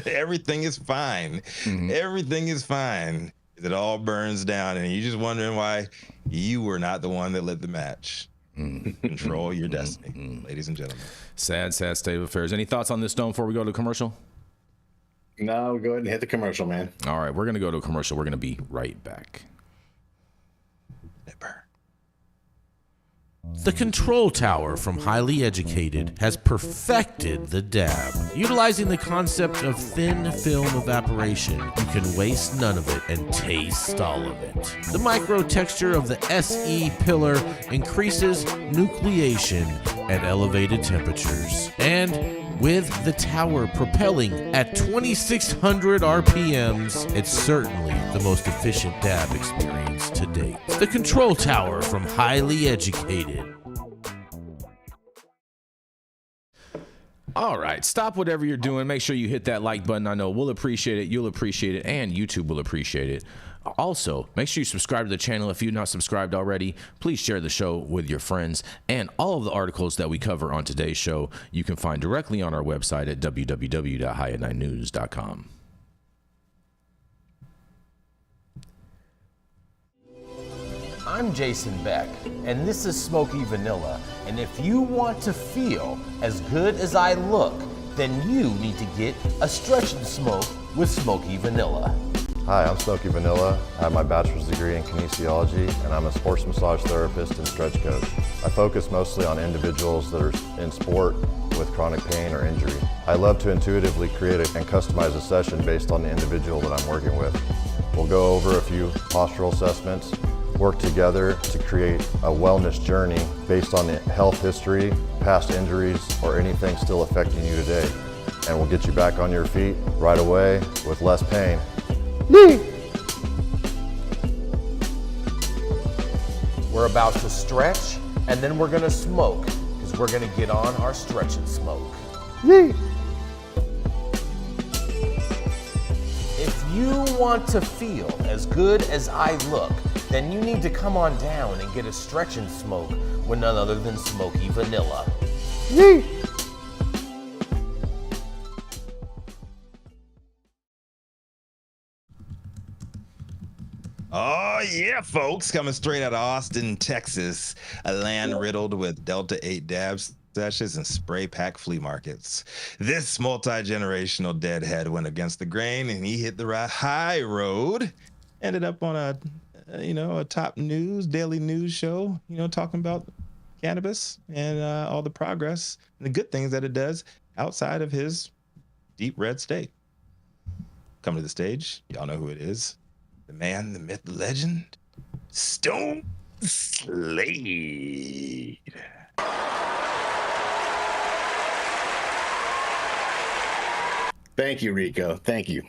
Speaker 2: Everything is fine. Everything is fine. It all burns down, and you're just wondering why you were not the one that lit the match. Control your destiny, ladies and gentlemen.
Speaker 8: Sad state of affairs. Any thoughts on this, Stone, before we go to commercial?
Speaker 4: No, go ahead and hit the commercial, man.
Speaker 8: All right, we're going to go to a commercial. We're going to be right back.
Speaker 1: The Control Tower from Highly Educated has perfected the dab. Utilizing the concept of thin film evaporation, you can waste none of it and taste all of it. The micro texture of the SE pillar increases nucleation at elevated temperatures. And with the tower propelling at 2,600 RPMs, it's certainly the most efficient dab experience to date. The Control Tower from Highly Educated.
Speaker 8: All right, stop whatever you're doing. Make sure you hit that like button. I know we'll appreciate it, you'll appreciate it, and YouTube will appreciate it. Also, make sure you subscribe to the channel if you're not subscribed already. Please share the show with your friends. And all of the articles that we cover on today's show, you can find directly on our website at www.highat9news.com. I'm Jason Beck, and this is Smokey Vanilla. And if you want to feel as good as I look, then you need to get a stretch and smoke with Smokey Vanilla.
Speaker 9: Hi, I'm Smokey Vanilla. I have my bachelor's degree in kinesiology, and I'm a sports massage therapist and stretch coach. I focus mostly on individuals that are in sport with chronic pain or injury. I love to intuitively create and customize a session based on the individual that I'm working with. We'll go over a few postural assessments, work together to create a wellness journey based on the health history, past injuries, or anything still affecting you today. And we'll get you back on your feet right away with less pain.
Speaker 8: We're about to stretch, and then we're gonna smoke, because we're gonna get on our stretch and smoke. If you want to feel as good as I look, then you need to come on down and get a stretch and smoke with none other than Smokey Vanilla.
Speaker 2: Oh, yeah, folks. Coming straight out of Austin, Texas. A land riddled with Delta 8 dabs, sessions, and spray pack flea markets. This multi-generational deadhead went against the grain, and he hit the high road. Ended up on a top daily news show, talking about cannabis and all the progress and the good things that it does outside of his deep red state. Coming to the stage, y'all know who it is. The man, the myth, the legend, Stone Slade.
Speaker 4: Thank you, Rico. Thank you.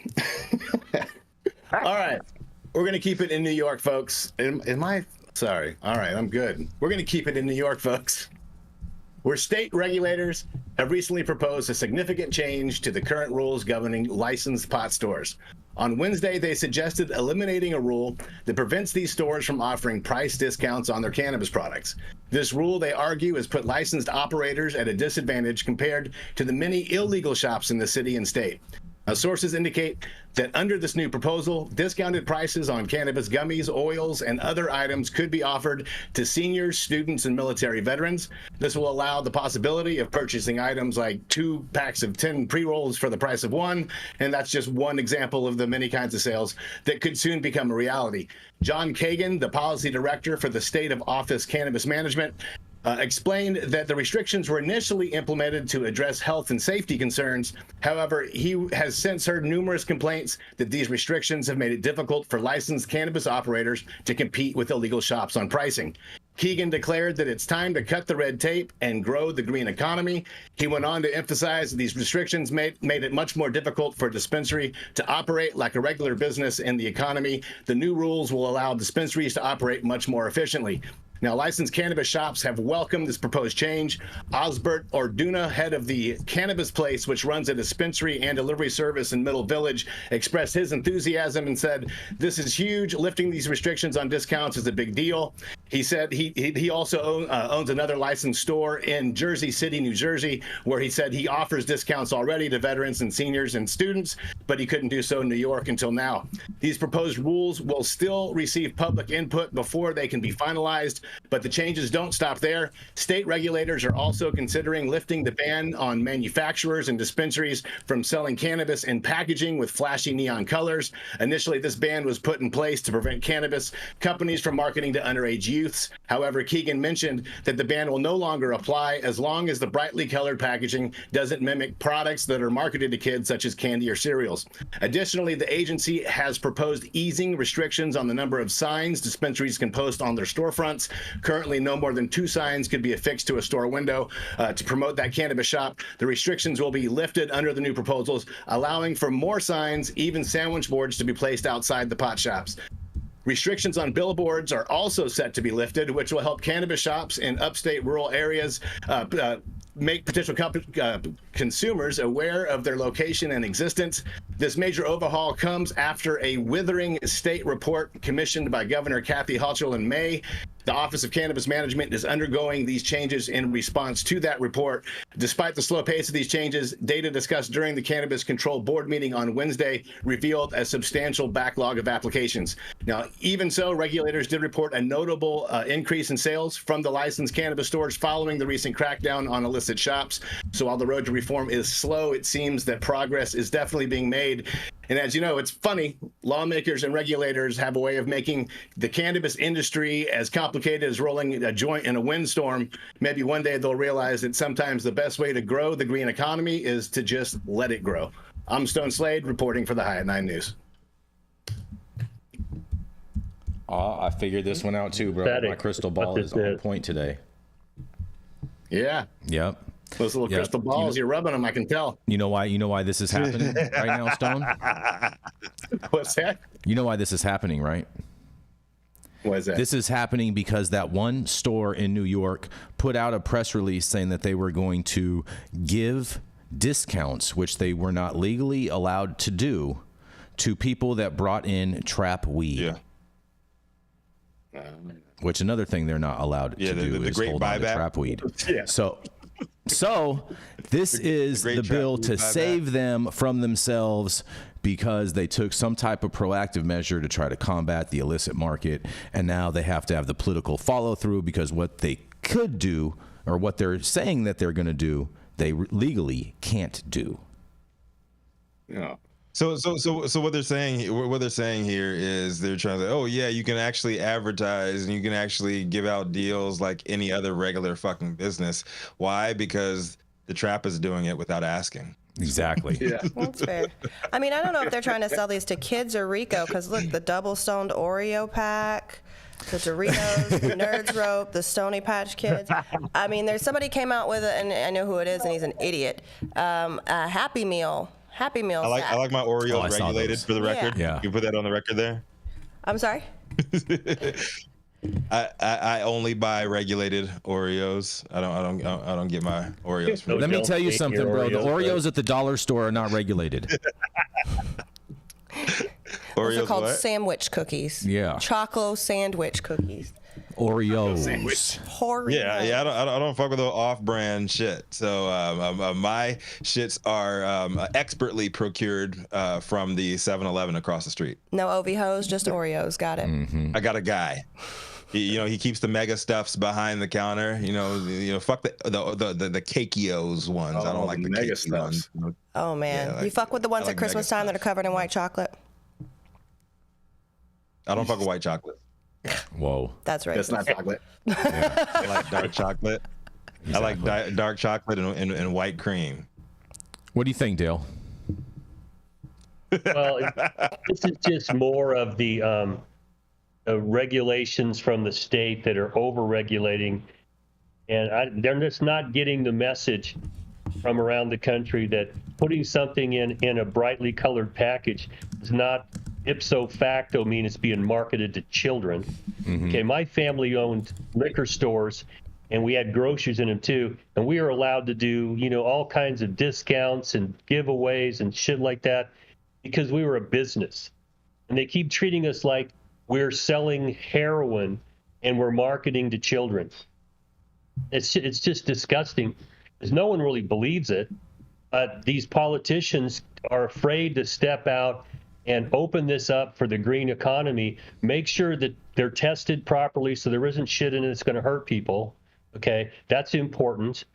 Speaker 4: All right. We're going to keep it in New York, folks. Am I? Sorry. All right. I'm good. We're going to keep it in New York, folks, where state regulators have recently proposed a significant change to the current rules governing licensed pot stores. On Wednesday, they suggested eliminating a rule that prevents these stores from offering price discounts on their cannabis products. This rule, they argue, has put licensed operators at a disadvantage compared to the many illegal shops in the city and state. Now, sources indicate that under this new proposal, discounted prices on cannabis gummies, oils, and other items could be offered to seniors, students, and military veterans. This will allow the possibility of purchasing items like 2 packs of 10 pre-rolls for the price of 1, and that's just one example of the many kinds of sales that could soon become a reality. John Kagan, the policy director for the State of Office Cannabis Management, explained that the restrictions were initially implemented to address health and safety concerns. However, he has since heard numerous complaints that these restrictions have made it difficult for licensed cannabis operators to compete with illegal shops on pricing. Keegan declared that it's time to cut the red tape and grow the green economy. He went on to emphasize that these restrictions made it much more difficult for a dispensary to operate like a regular business in the economy. The new rules will allow dispensaries to operate much more efficiently. Now, licensed cannabis shops have welcomed this proposed change. Osbert Orduna, head of the Cannabis Place, which runs a dispensary and delivery service in Middle Village, expressed his enthusiasm and said, "This is huge. Lifting these restrictions on discounts is a big deal." He said he also owns another licensed store in Jersey City, New Jersey, where he said he offers discounts already to veterans and seniors and students, but he couldn't do so in New York until now. These proposed rules will still receive public input before they can be finalized, but the changes don't stop there. State regulators are also considering lifting the ban on manufacturers and dispensaries from selling cannabis in packaging with flashy neon colors. Initially, this ban was put in place to prevent cannabis companies from marketing to underage youths. However, Keegan mentioned that the ban will no longer apply as long as the brightly colored packaging doesn't mimic products that are marketed to kids, such as candy or cereals. Additionally, the agency has proposed easing restrictions on the number of signs dispensaries can post on their storefronts. Currently, no more than 2 signs could be affixed to a store window to promote that cannabis shop. The restrictions will be lifted under the new proposals, allowing for more signs, even sandwich boards, to be placed outside the pot shops. Restrictions on billboards are also set to be lifted, which will help cannabis shops in upstate rural areas make potential consumers aware of their location and existence. This major overhaul comes after a withering state report commissioned by Governor Kathy Hochul in May. The Office of Cannabis Management is undergoing these changes in response to that report. Despite the slow pace of these changes, data discussed during the Cannabis Control Board meeting on Wednesday revealed a substantial backlog of applications. Now, even so, regulators did report a notable increase in sales from the licensed cannabis stores following the recent crackdown on illicit shops. So while the road to reform is slow, it seems that progress is definitely being made. And as you know, it's funny, lawmakers and regulators have a way of making the cannabis industry as complicated as rolling a joint in a windstorm. Maybe one day they'll realize that sometimes the best way to grow the green economy is to just let it grow. I'm Stone Slade, reporting for the High at 9 News.
Speaker 8: I figured this one out too, bro. My crystal ball is on point today.
Speaker 4: Yeah.
Speaker 8: Yep.
Speaker 4: Those little crystal balls, you're rubbing them, I can tell.
Speaker 8: You know why this is happening right now, Stone?
Speaker 4: What's that?
Speaker 8: You know why this is happening, right?
Speaker 4: What is that?
Speaker 8: This is happening because that one store in New York put out a press release saying that they were going to give discounts, which they were not legally allowed to do, to people that brought in trap weed.
Speaker 2: Yeah.
Speaker 8: Which another thing they're not allowed to do is hold on to trap weed.
Speaker 4: Yeah.
Speaker 8: So this is the bill to save them from themselves because they took some type of proactive measure to try to combat the illicit market, and now they have to have the political follow through because what they could do or what they're saying that they're going to do, they legally can't do.
Speaker 4: Yeah.
Speaker 2: So what they're saying here is they're trying to say, oh yeah, you can actually advertise and you can actually give out deals like any other regular fucking business. Why? Because the trap is doing it without asking.
Speaker 8: Exactly.
Speaker 4: Yeah.
Speaker 6: That's fair. I mean, I don't know if they're trying to sell these to kids or Rico, because look, the double stoned Oreo pack, the Doritos, the Nerds Rope, the Stony Patch Kids. I mean, there's somebody came out with it, and I know who it is, and he's an idiot. A Happy Meal. Happy Meal.
Speaker 2: I like my Oreos regulated for the record.
Speaker 8: Yeah.
Speaker 2: You put that on the record there.
Speaker 6: I'm sorry?
Speaker 2: I only buy regulated Oreos. I don't get my Oreos from.
Speaker 8: Let me tell you something, bro. The Oreos at the dollar store are not regulated.
Speaker 6: Those are called sandwich cookies.
Speaker 8: Yeah.
Speaker 6: Choco sandwich cookies.
Speaker 8: Oreos.
Speaker 6: Yeah,
Speaker 2: I don't fuck with the off-brand shit. So my shits are expertly procured from the 7-Eleven across the street.
Speaker 6: No OV hose, just Oreos. Got it.
Speaker 8: Mm-hmm.
Speaker 2: I got a guy. He keeps the mega stuffs behind the counter. Fuck the Cakeos ones. I don't like the
Speaker 4: mega
Speaker 2: stuffs.
Speaker 6: Oh man, you fuck with the ones at Christmas time that are covered in white chocolate?
Speaker 2: I don't fuck with white chocolate.
Speaker 8: Whoa.
Speaker 6: That's right.
Speaker 4: That's not chocolate.
Speaker 2: Yeah. I like dark chocolate. Exactly. I like dark chocolate and white cream.
Speaker 8: What do you think, Dale?
Speaker 3: Well, this is just more of the regulations from the state that are over-regulating, and they're just not getting the message from around the country that putting something in a brightly colored package does not ipso facto mean it's being marketed to children. Mm-hmm. Okay, my family owned liquor stores, and we had groceries in them too, and we were allowed to do, all kinds of discounts and giveaways and shit like that because we were a business. And they keep treating us like we're selling heroin and we're marketing to children. It's just disgusting, because no one really believes it. But these politicians are afraid to step out and open this up for the green economy. Make sure that they're tested properly so there isn't shit in it that's going to hurt people. Okay, that's important.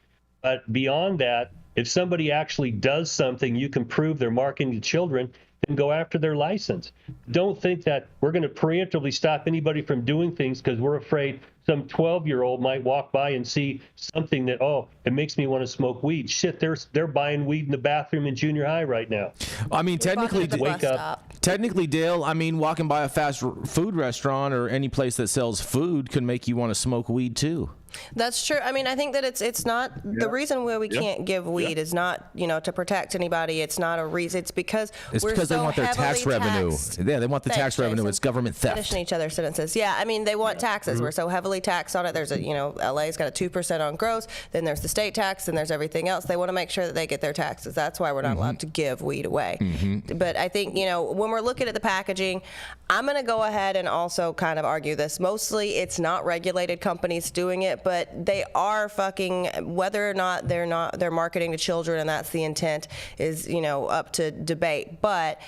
Speaker 3: But beyond that, if somebody actually does something, you can prove they're marketing to children, then go after their license. Don't think that we're going to preemptively stop anybody from doing things because we're afraid some 12-year-old might walk by and see something that, oh, it makes me want to smoke weed. Shit, they're buying weed in the bathroom in junior high right now.
Speaker 8: I mean, technically,
Speaker 3: wake up.
Speaker 8: Technically, Dale, I mean, walking by a fast food restaurant or any place that sells food can make you want to smoke weed too.
Speaker 6: That's true. I mean, I think that it's not the reason why we can't give weed is not, to protect anybody. It's not a reason. It's because
Speaker 8: they want their tax revenue. Yeah, they want the tax revenue. It's government theft.
Speaker 6: Finishing each other's sentences. Yeah, I mean, they want taxes. We're so heavily taxed on it. There's LA's got a 2% on gross. Then there's the state tax, and there's everything else. They want to make sure that they get their taxes. That's why we're not allowed to give weed away. But I think, when we're looking at the packaging, I'm going to go ahead and also kind of argue this. Mostly, it's not regulated companies doing it, but they are fucking, whether or not they're marketing to children and that's the intent is, up to debate. But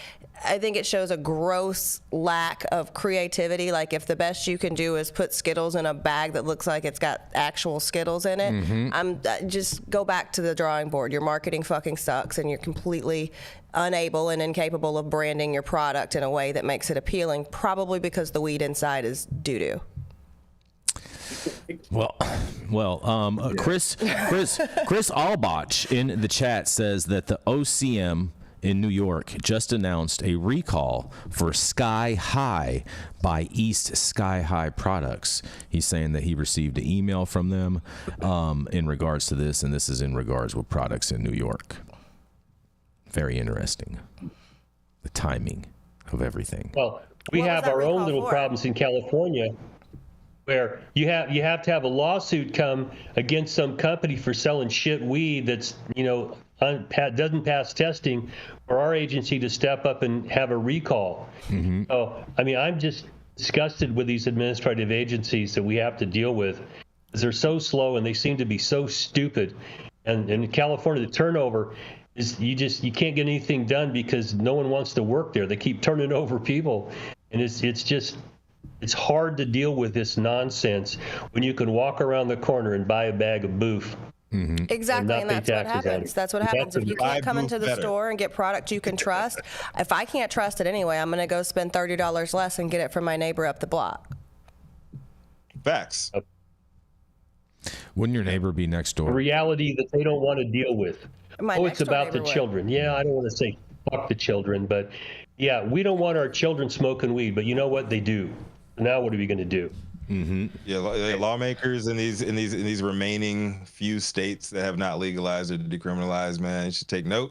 Speaker 6: I think it shows a gross lack of creativity. Like, if the best you can do is put Skittles in a bag that looks like it's got actual Skittles in it, just go back to the drawing board. Your marketing fucking sucks, and you're completely unable and incapable of branding your product in a way that makes it appealing, probably because the weed inside is doo-doo.
Speaker 8: Well, Chris Albach in the chat says that the OCM in New York just announced a recall for Sky High by East Sky High Products. He's saying that he received an email from them in regards to this, and this is in regards with products in New York. Very interesting. The timing of everything.
Speaker 3: Well, we have our own little problems in California, where you have to have a lawsuit come against some company for selling shit weed that's doesn't pass testing, for our agency to step up and have a recall. So I mean, I'm just disgusted with these administrative agencies that we have to deal with, because they're so slow and they seem to be so stupid. And in California, the turnover is you can't get anything done because no one wants to work there. They keep turning over people, and it's hard to deal with this nonsense when you can walk around the corner and buy a bag of boof.
Speaker 6: Exactly, and that's what happens. That's what happens. If you can't come into the store and get product you can trust, if I can't trust it anyway, I'm going to go spend $30 less and get it from my neighbor up the block.
Speaker 2: Facts.
Speaker 8: Wouldn't your neighbor be next door?
Speaker 3: A reality that they don't want to deal with. It's about the children. Yeah, I don't want to say fuck the children, but yeah, we don't want our children smoking weed, but you know what? They do. Now what are we going to do?
Speaker 2: Yeah, lawmakers in these remaining few states that have not legalized or decriminalized, man, they should take note.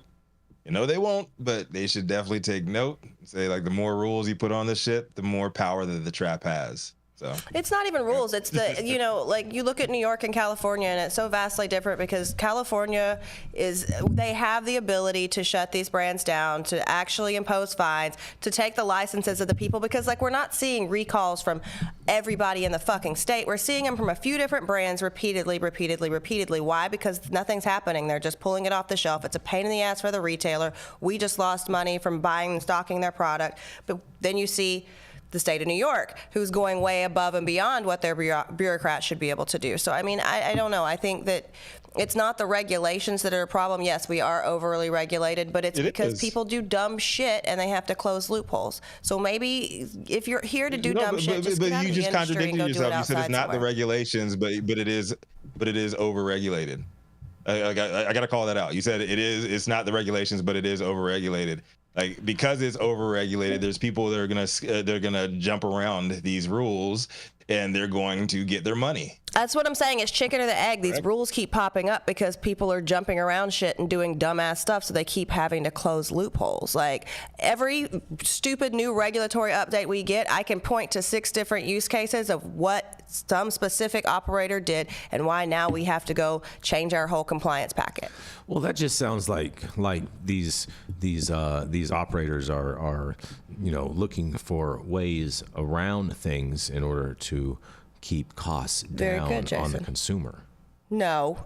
Speaker 2: They won't, but they should definitely take note. Say, like, the more rules you put on this shit, the more power that the trap has. So
Speaker 6: it's not even rules. It's the, like, you look at New York and California, and it's so vastly different because California they have the ability to shut these brands down, to actually impose fines, to take the licenses of the people, because, like, we're not seeing recalls from everybody in the fucking state. We're seeing them from a few different brands repeatedly. Why? Because nothing's happening. They're just pulling it off the shelf. It's a pain in the ass for the retailer. We just lost money from buying and stocking their product. But then you see the state of New York, who's going way above and beyond what their bureaucrats should be able to do. So, I mean, I don't know. I think that it's not the regulations that are a problem. Yes, we are overly regulated, but it's because people do dumb shit and they have to close loopholes. So maybe if you're here to do dumb shit, just get out of the industry and go do it outside.
Speaker 2: You said it's not the regulations, but it is overregulated. I got to call that out. You said it's not the regulations, but it is overregulated. Like, because it's overregulated, there's people that are gonna jump around these rules, and they're going to get their money.
Speaker 6: That's what I'm saying. It's chicken or the egg. These rules keep popping up because people are jumping around shit and doing dumbass stuff, so they keep having to close loopholes. Like, every stupid new regulatory update we get, I can point to 6 different use cases of what some specific operator did and why now we have to go change our whole compliance packet.
Speaker 8: Well, that just sounds like these operators are looking for ways around things in order to keep costs
Speaker 6: Very
Speaker 8: down
Speaker 6: good,
Speaker 8: on the
Speaker 6: Jason.
Speaker 8: consumer.
Speaker 6: No.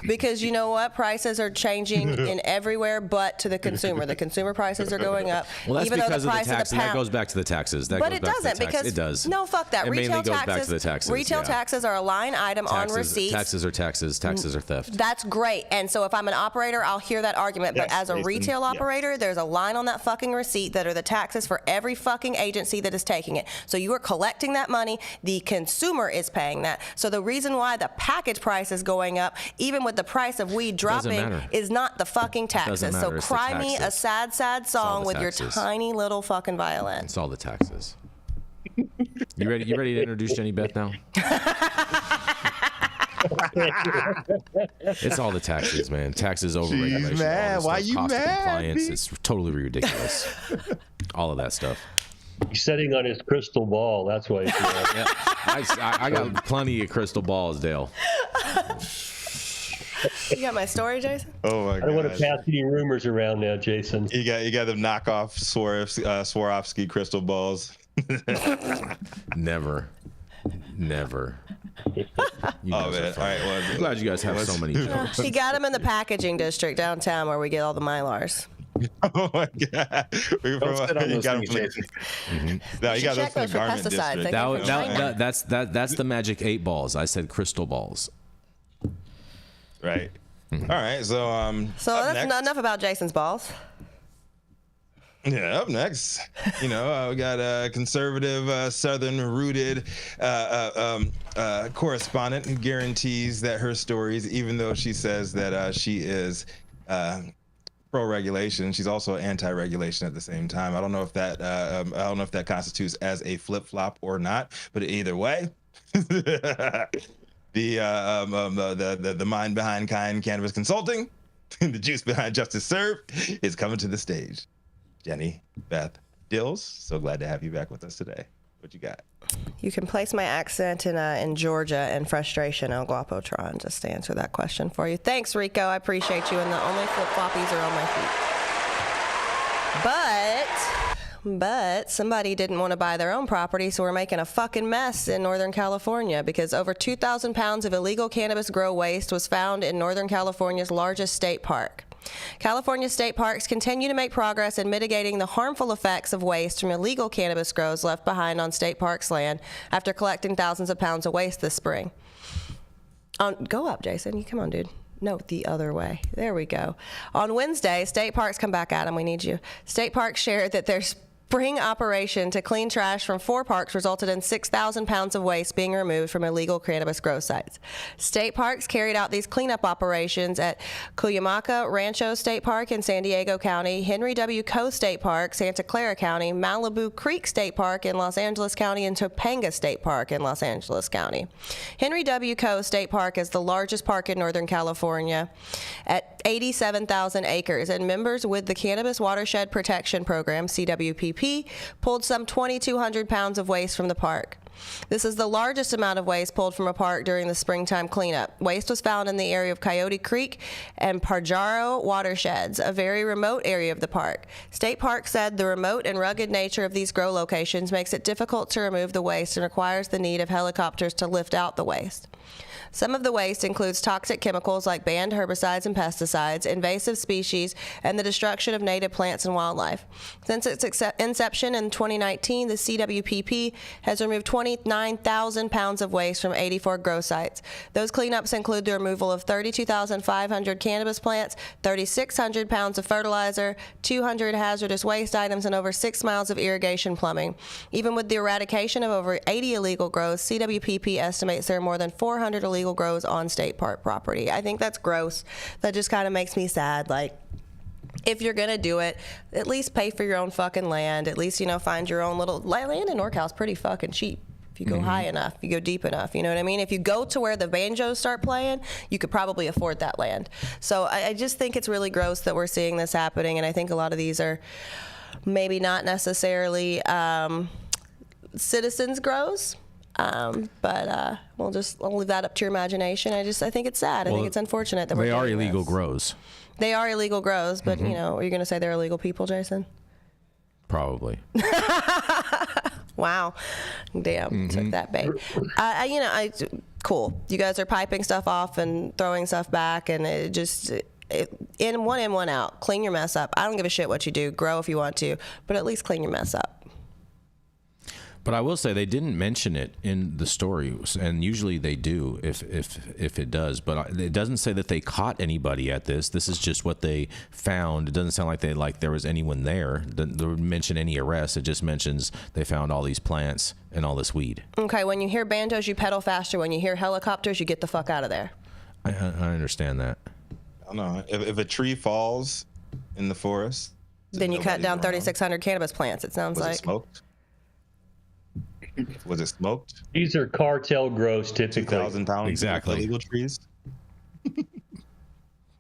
Speaker 6: Because you know what? Prices are changing in everywhere but to the consumer. The consumer prices are going up.
Speaker 8: Well, that's
Speaker 6: even
Speaker 8: because
Speaker 6: though the
Speaker 8: of the
Speaker 6: price
Speaker 8: tax,
Speaker 6: of the
Speaker 8: and that
Speaker 6: pound,
Speaker 8: goes back to the taxes.
Speaker 6: but it doesn't because
Speaker 8: it does.
Speaker 6: No, fuck that.
Speaker 8: It
Speaker 6: Retail
Speaker 8: mainly goes
Speaker 6: taxes.
Speaker 8: back to the taxes.
Speaker 6: Retail
Speaker 8: yeah.
Speaker 6: taxes are a line item on receipts.
Speaker 8: Taxes are taxes. Taxes are theft.
Speaker 6: That's great. And so if I'm an operator, I'll hear that argument. But
Speaker 2: Yes,
Speaker 6: as a
Speaker 2: Jason,
Speaker 6: retail
Speaker 2: yes.
Speaker 6: operator, there's a line on that fucking receipt that are the taxes for every fucking agency that is taking it. So you are collecting that money. The consumer is paying that. So the reason why the package price is going up, even with the price of weed dropping, is not the fucking taxes. So
Speaker 8: matter. It's the
Speaker 6: cry me a
Speaker 8: taxes.
Speaker 6: sad, sad song
Speaker 8: the
Speaker 6: with your
Speaker 8: taxes.
Speaker 6: tiny little fucking violin.
Speaker 8: It's all the taxes. You ready? You ready to introduce Jenny Beth now? It's all the taxes, man. Taxes, overregulation.
Speaker 2: mad. Why you
Speaker 8: cost of
Speaker 2: mad,
Speaker 8: compliance.
Speaker 2: B?
Speaker 8: It's totally ridiculous. All of that stuff.
Speaker 3: He's sitting on his crystal ball. That's why he's mad.
Speaker 8: Yeah. I got plenty of crystal balls, Dale.
Speaker 6: You got my story, Jason?
Speaker 2: Oh my
Speaker 3: I don't want to
Speaker 2: god.
Speaker 3: pass any rumors around now, Jason.
Speaker 2: You got the knockoff Swarovski crystal balls.
Speaker 8: Never. You
Speaker 2: Oh
Speaker 8: guys are
Speaker 2: man! All
Speaker 8: funny.
Speaker 2: right, well,
Speaker 8: I'm glad you guys have so many jokes.
Speaker 6: He got them in the packaging district downtown where we get all the Mylars.
Speaker 2: Oh my god!
Speaker 4: Don't sit on those things, Jason.
Speaker 2: No, you got
Speaker 6: check
Speaker 2: those from the
Speaker 6: those for
Speaker 2: garment
Speaker 6: pesticides.
Speaker 2: district.
Speaker 6: They come from China.
Speaker 8: That's the magic 8 balls. I said crystal balls.
Speaker 2: Right. All right. So
Speaker 6: So
Speaker 2: up
Speaker 6: that's
Speaker 2: next,
Speaker 6: not enough about Jason's balls.
Speaker 2: Yeah, up next, we got a conservative, Southern-rooted correspondent who guarantees that her stories, even though she says that she is pro-regulation, she's also anti-regulation at the same time. I don't know if that constitutes as a flip-flop or not, but either way, the mind behind Kind Cannabis Consulting, the juice behind Justice Served, is coming to the stage. Jenny, Beth, Dills, so glad to have you back with us today. What you got?
Speaker 6: You can place my accent in Georgia and frustration El Guapotron just to answer that question for you. Thanks, Rico. I appreciate you. And the only flip-floppies are on my feet. But somebody didn't want to buy their own property, so we're making a fucking mess in Northern California because over 2,000 pounds of illegal cannabis grow waste was found in Northern California's largest state park. California state parks continue to make progress in mitigating the harmful effects of waste from illegal cannabis grows left behind on state parks land after collecting thousands of pounds of waste this spring. Go up, Jason. You come on, dude. No, the other way. There we go. On Wednesday, state parks, come back, Adam. We need you. State parks shared that their spring operation to clean trash from 4 parks resulted in 6,000 pounds of waste being removed from illegal cannabis grow sites. State parks carried out these cleanup operations at Cuyamaca Rancho State Park in San Diego County, Henry W. Coe State Park, Santa Clara County, Malibu Creek State Park in Los Angeles County, and Topanga State Park in Los Angeles County. Henry W. Coe State Park is the largest park in Northern California at 87,000 acres, and members with the Cannabis Watershed Protection Program, CWPP, pulled some 2,200 pounds of waste from the park. This is the largest amount of waste pulled from a park during the springtime cleanup. Waste was found in the area of Coyote Creek and Parjaro watersheds, a very remote area of the park. State Park said the remote and rugged nature of these grow locations makes it difficult to remove the waste and requires the need of helicopters to lift out the waste. Some of the waste includes toxic chemicals like banned herbicides and pesticides, invasive species, and the destruction of native plants and wildlife. Since its inception in 2019, the CWPP has removed 29,000 pounds of waste from 84 grow sites. Those cleanups include the removal of 32,500 cannabis plants, 3,600 pounds of fertilizer, 200 hazardous waste items, and over 6 miles of irrigation plumbing. Even with the eradication of over 80 illegal grows, CWPP estimates there are more than 400 illegal grows on state park property. I think that's gross. That just kind of makes me sad. Like, if you're going to do it, at least pay for your own fucking land. At least, find your own little land in NorCal is pretty fucking cheap. If you go high enough, you go deep enough, you know what I mean? If you go to where the banjos start playing, you could probably afford that land. So I just think it's really gross that we're seeing this happening, and I think a lot of these are maybe not necessarily citizens grows. But I'll leave that up to your imagination. I think it's sad. I think it's unfortunate that
Speaker 8: they are
Speaker 6: doing
Speaker 8: illegal
Speaker 6: this.
Speaker 8: grows.
Speaker 6: They are illegal grows, but are you going to say they're illegal people, Jason?
Speaker 8: Probably.
Speaker 6: Wow. Damn, took that bait. Cool. You guys are piping stuff off and throwing stuff back, and it just in, one out. Clean your mess up. I don't give a shit what you do. Grow if you want to, but at least clean your mess up.
Speaker 8: But I will say they didn't mention it in the story, and usually they do if it does. But it doesn't say that they caught anybody at this. This is just what they found. It doesn't sound like there was anyone there. It doesn't mention any arrests. It just mentions they found all these plants and all this weed.
Speaker 6: Okay, when you hear banjos, you pedal faster. When you hear helicopters, you get the fuck out of there.
Speaker 8: I understand that.
Speaker 2: I don't know. If a tree falls in the forest,
Speaker 6: then you cut down 3,600 cannabis plants, it sounds like.
Speaker 2: Was it smoked? Was it smoked?
Speaker 3: These are cartel grows typically.
Speaker 2: 2,000 pounds
Speaker 8: exactly.
Speaker 2: Illegal trees.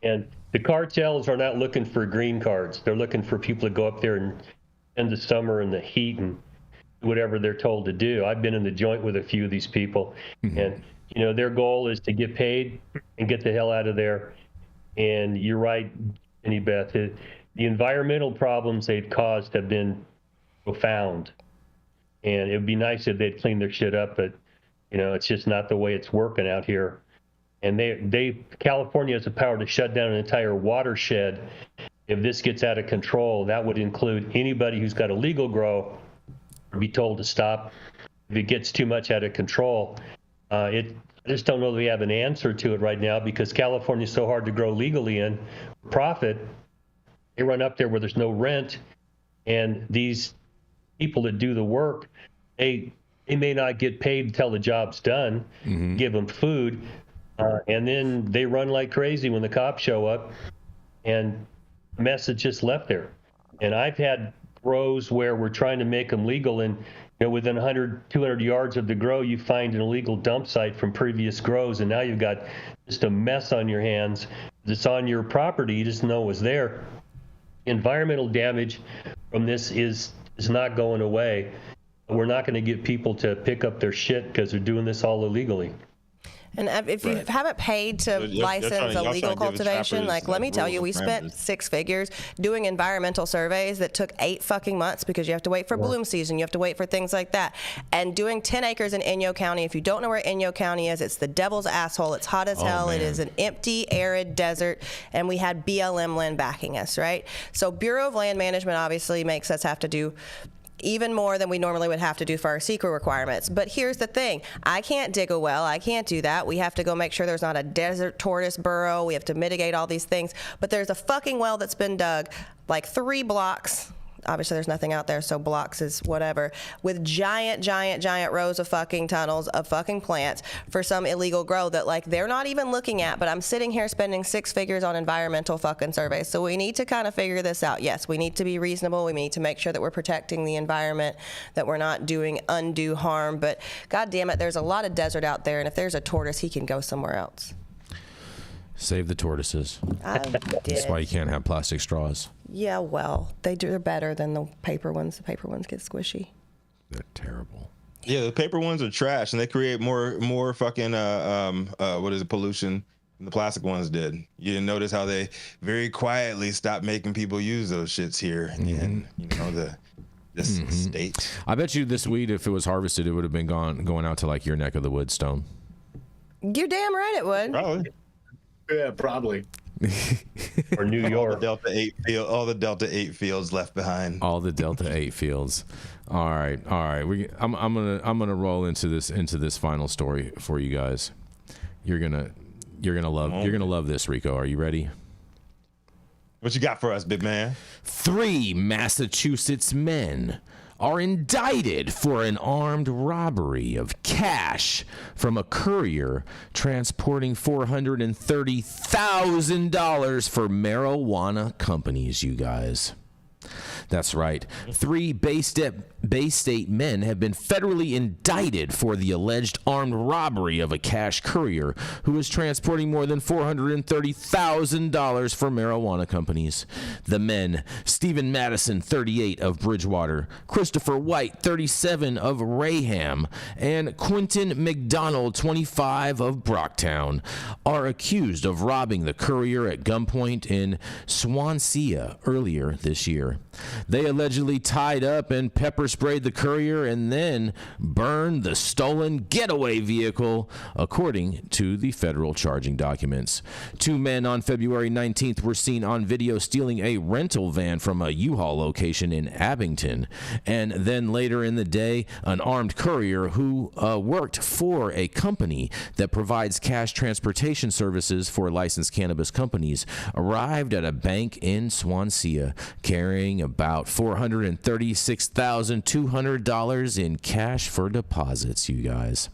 Speaker 3: And the cartels are not looking for green cards. They're looking for people to go up there and spend the summer in the heat and whatever they're told to do. I've been in the joint with a few of these people, and their goal is to get paid and get the hell out of there. And you're right, Jenny Beth. The environmental problems they've caused have been profound. And it would be nice if they'd clean their shit up, but it's just not the way it's working out here. And California has the power to shut down an entire watershed if this gets out of control. That would include anybody who's got a legal grow be told to stop if it gets too much out of control. I just don't know that we have an answer to it right now because California is so hard to grow legally in profit. They run up there where there's no rent, and these people that do the work, they may not get paid until the job's done. Give them food, and then they run like crazy when the cops show up, and the mess is just left there. And I've had grows where we're trying to make them legal, and within 100, 200 yards of the grow, you find an illegal dump site from previous grows, and now you've got just a mess on your hands. It's on your property. You just know it was there. Environmental damage from this is not going away. We're not going to get people to pick up their shit because they're doing this all illegally.
Speaker 6: And if you haven't paid to license illegal cultivation, let me tell you, we spent 6 figures doing environmental surveys that took 8 fucking months because you have to wait for bloom season, you have to wait for things like that. And doing 10 acres in Inyo County, if you don't know where Inyo County is, it's the devil's asshole. It's hot as hell. Man. It is an empty, arid desert, and we had BLM land backing us, right? So Bureau of Land Management obviously makes us have to do even more than we normally would have to do for our secret requirements. But here's the thing. I can't dig a well. I can't do that. We have to go make sure there's not a desert tortoise burrow. We have to mitigate all these things. But there's a fucking well that's been dug like 3 blocks. Obviously, there's nothing out there, so blocks is whatever, with giant rows of fucking tunnels of fucking plants for some illegal grow that, they're not even looking at, but I'm sitting here spending 6 figures on environmental fucking surveys. So we need to kind of figure this out. Yes, we need to be reasonable. We need to make sure that we're protecting the environment, that we're not doing undue harm. But God damn it, there's a lot of desert out there, and if there's a tortoise, he can go somewhere else.
Speaker 8: Save the tortoises. That's why you can't have plastic straws.
Speaker 6: Yeah, well, they're better than the paper ones. The paper ones get squishy.
Speaker 8: They're terrible.
Speaker 2: Yeah, the paper ones are trash, and they create more fucking pollution than the plastic ones did. You didn't notice how they very quietly stopped making people use those shits here in this state.
Speaker 8: I bet you this weed, if it was harvested, it would have been going out to your neck of the woods, Stone.
Speaker 6: You're damn right it would.
Speaker 2: Probably.
Speaker 4: Yeah, probably.
Speaker 3: Or New York.
Speaker 2: All the Delta 8 fields left behind.
Speaker 8: All the Delta 8 fields. All right. I'm gonna roll into this final story for you guys. You're gonna love this, Rico. Are you ready?
Speaker 2: What you got for us, big man?
Speaker 8: 3 Massachusetts men are indicted for an armed robbery of cash from a courier transporting $430,000 for marijuana companies, you guys. That's right. 3 Bay State men have been federally indicted for the alleged armed robbery of a cash courier who was transporting more than $430,000 for marijuana companies. The men, Stephen Madison, 38, of Bridgewater, Christopher White, 37, of Raham, and Quentin McDonald, 25, of Brocktown, are accused of robbing the courier at gunpoint in Swansea earlier this year. They allegedly tied up and pepper sprayed the courier and then burned the stolen getaway vehicle, according to the federal charging documents. 2 men on February 19th were seen on video stealing a rental van from a U-Haul location in Abington. And then later in the day, an armed courier who worked for a company that provides cash transportation services for licensed cannabis companies arrived at a bank in Swansea carrying about $436,200 in cash for deposits, you guys.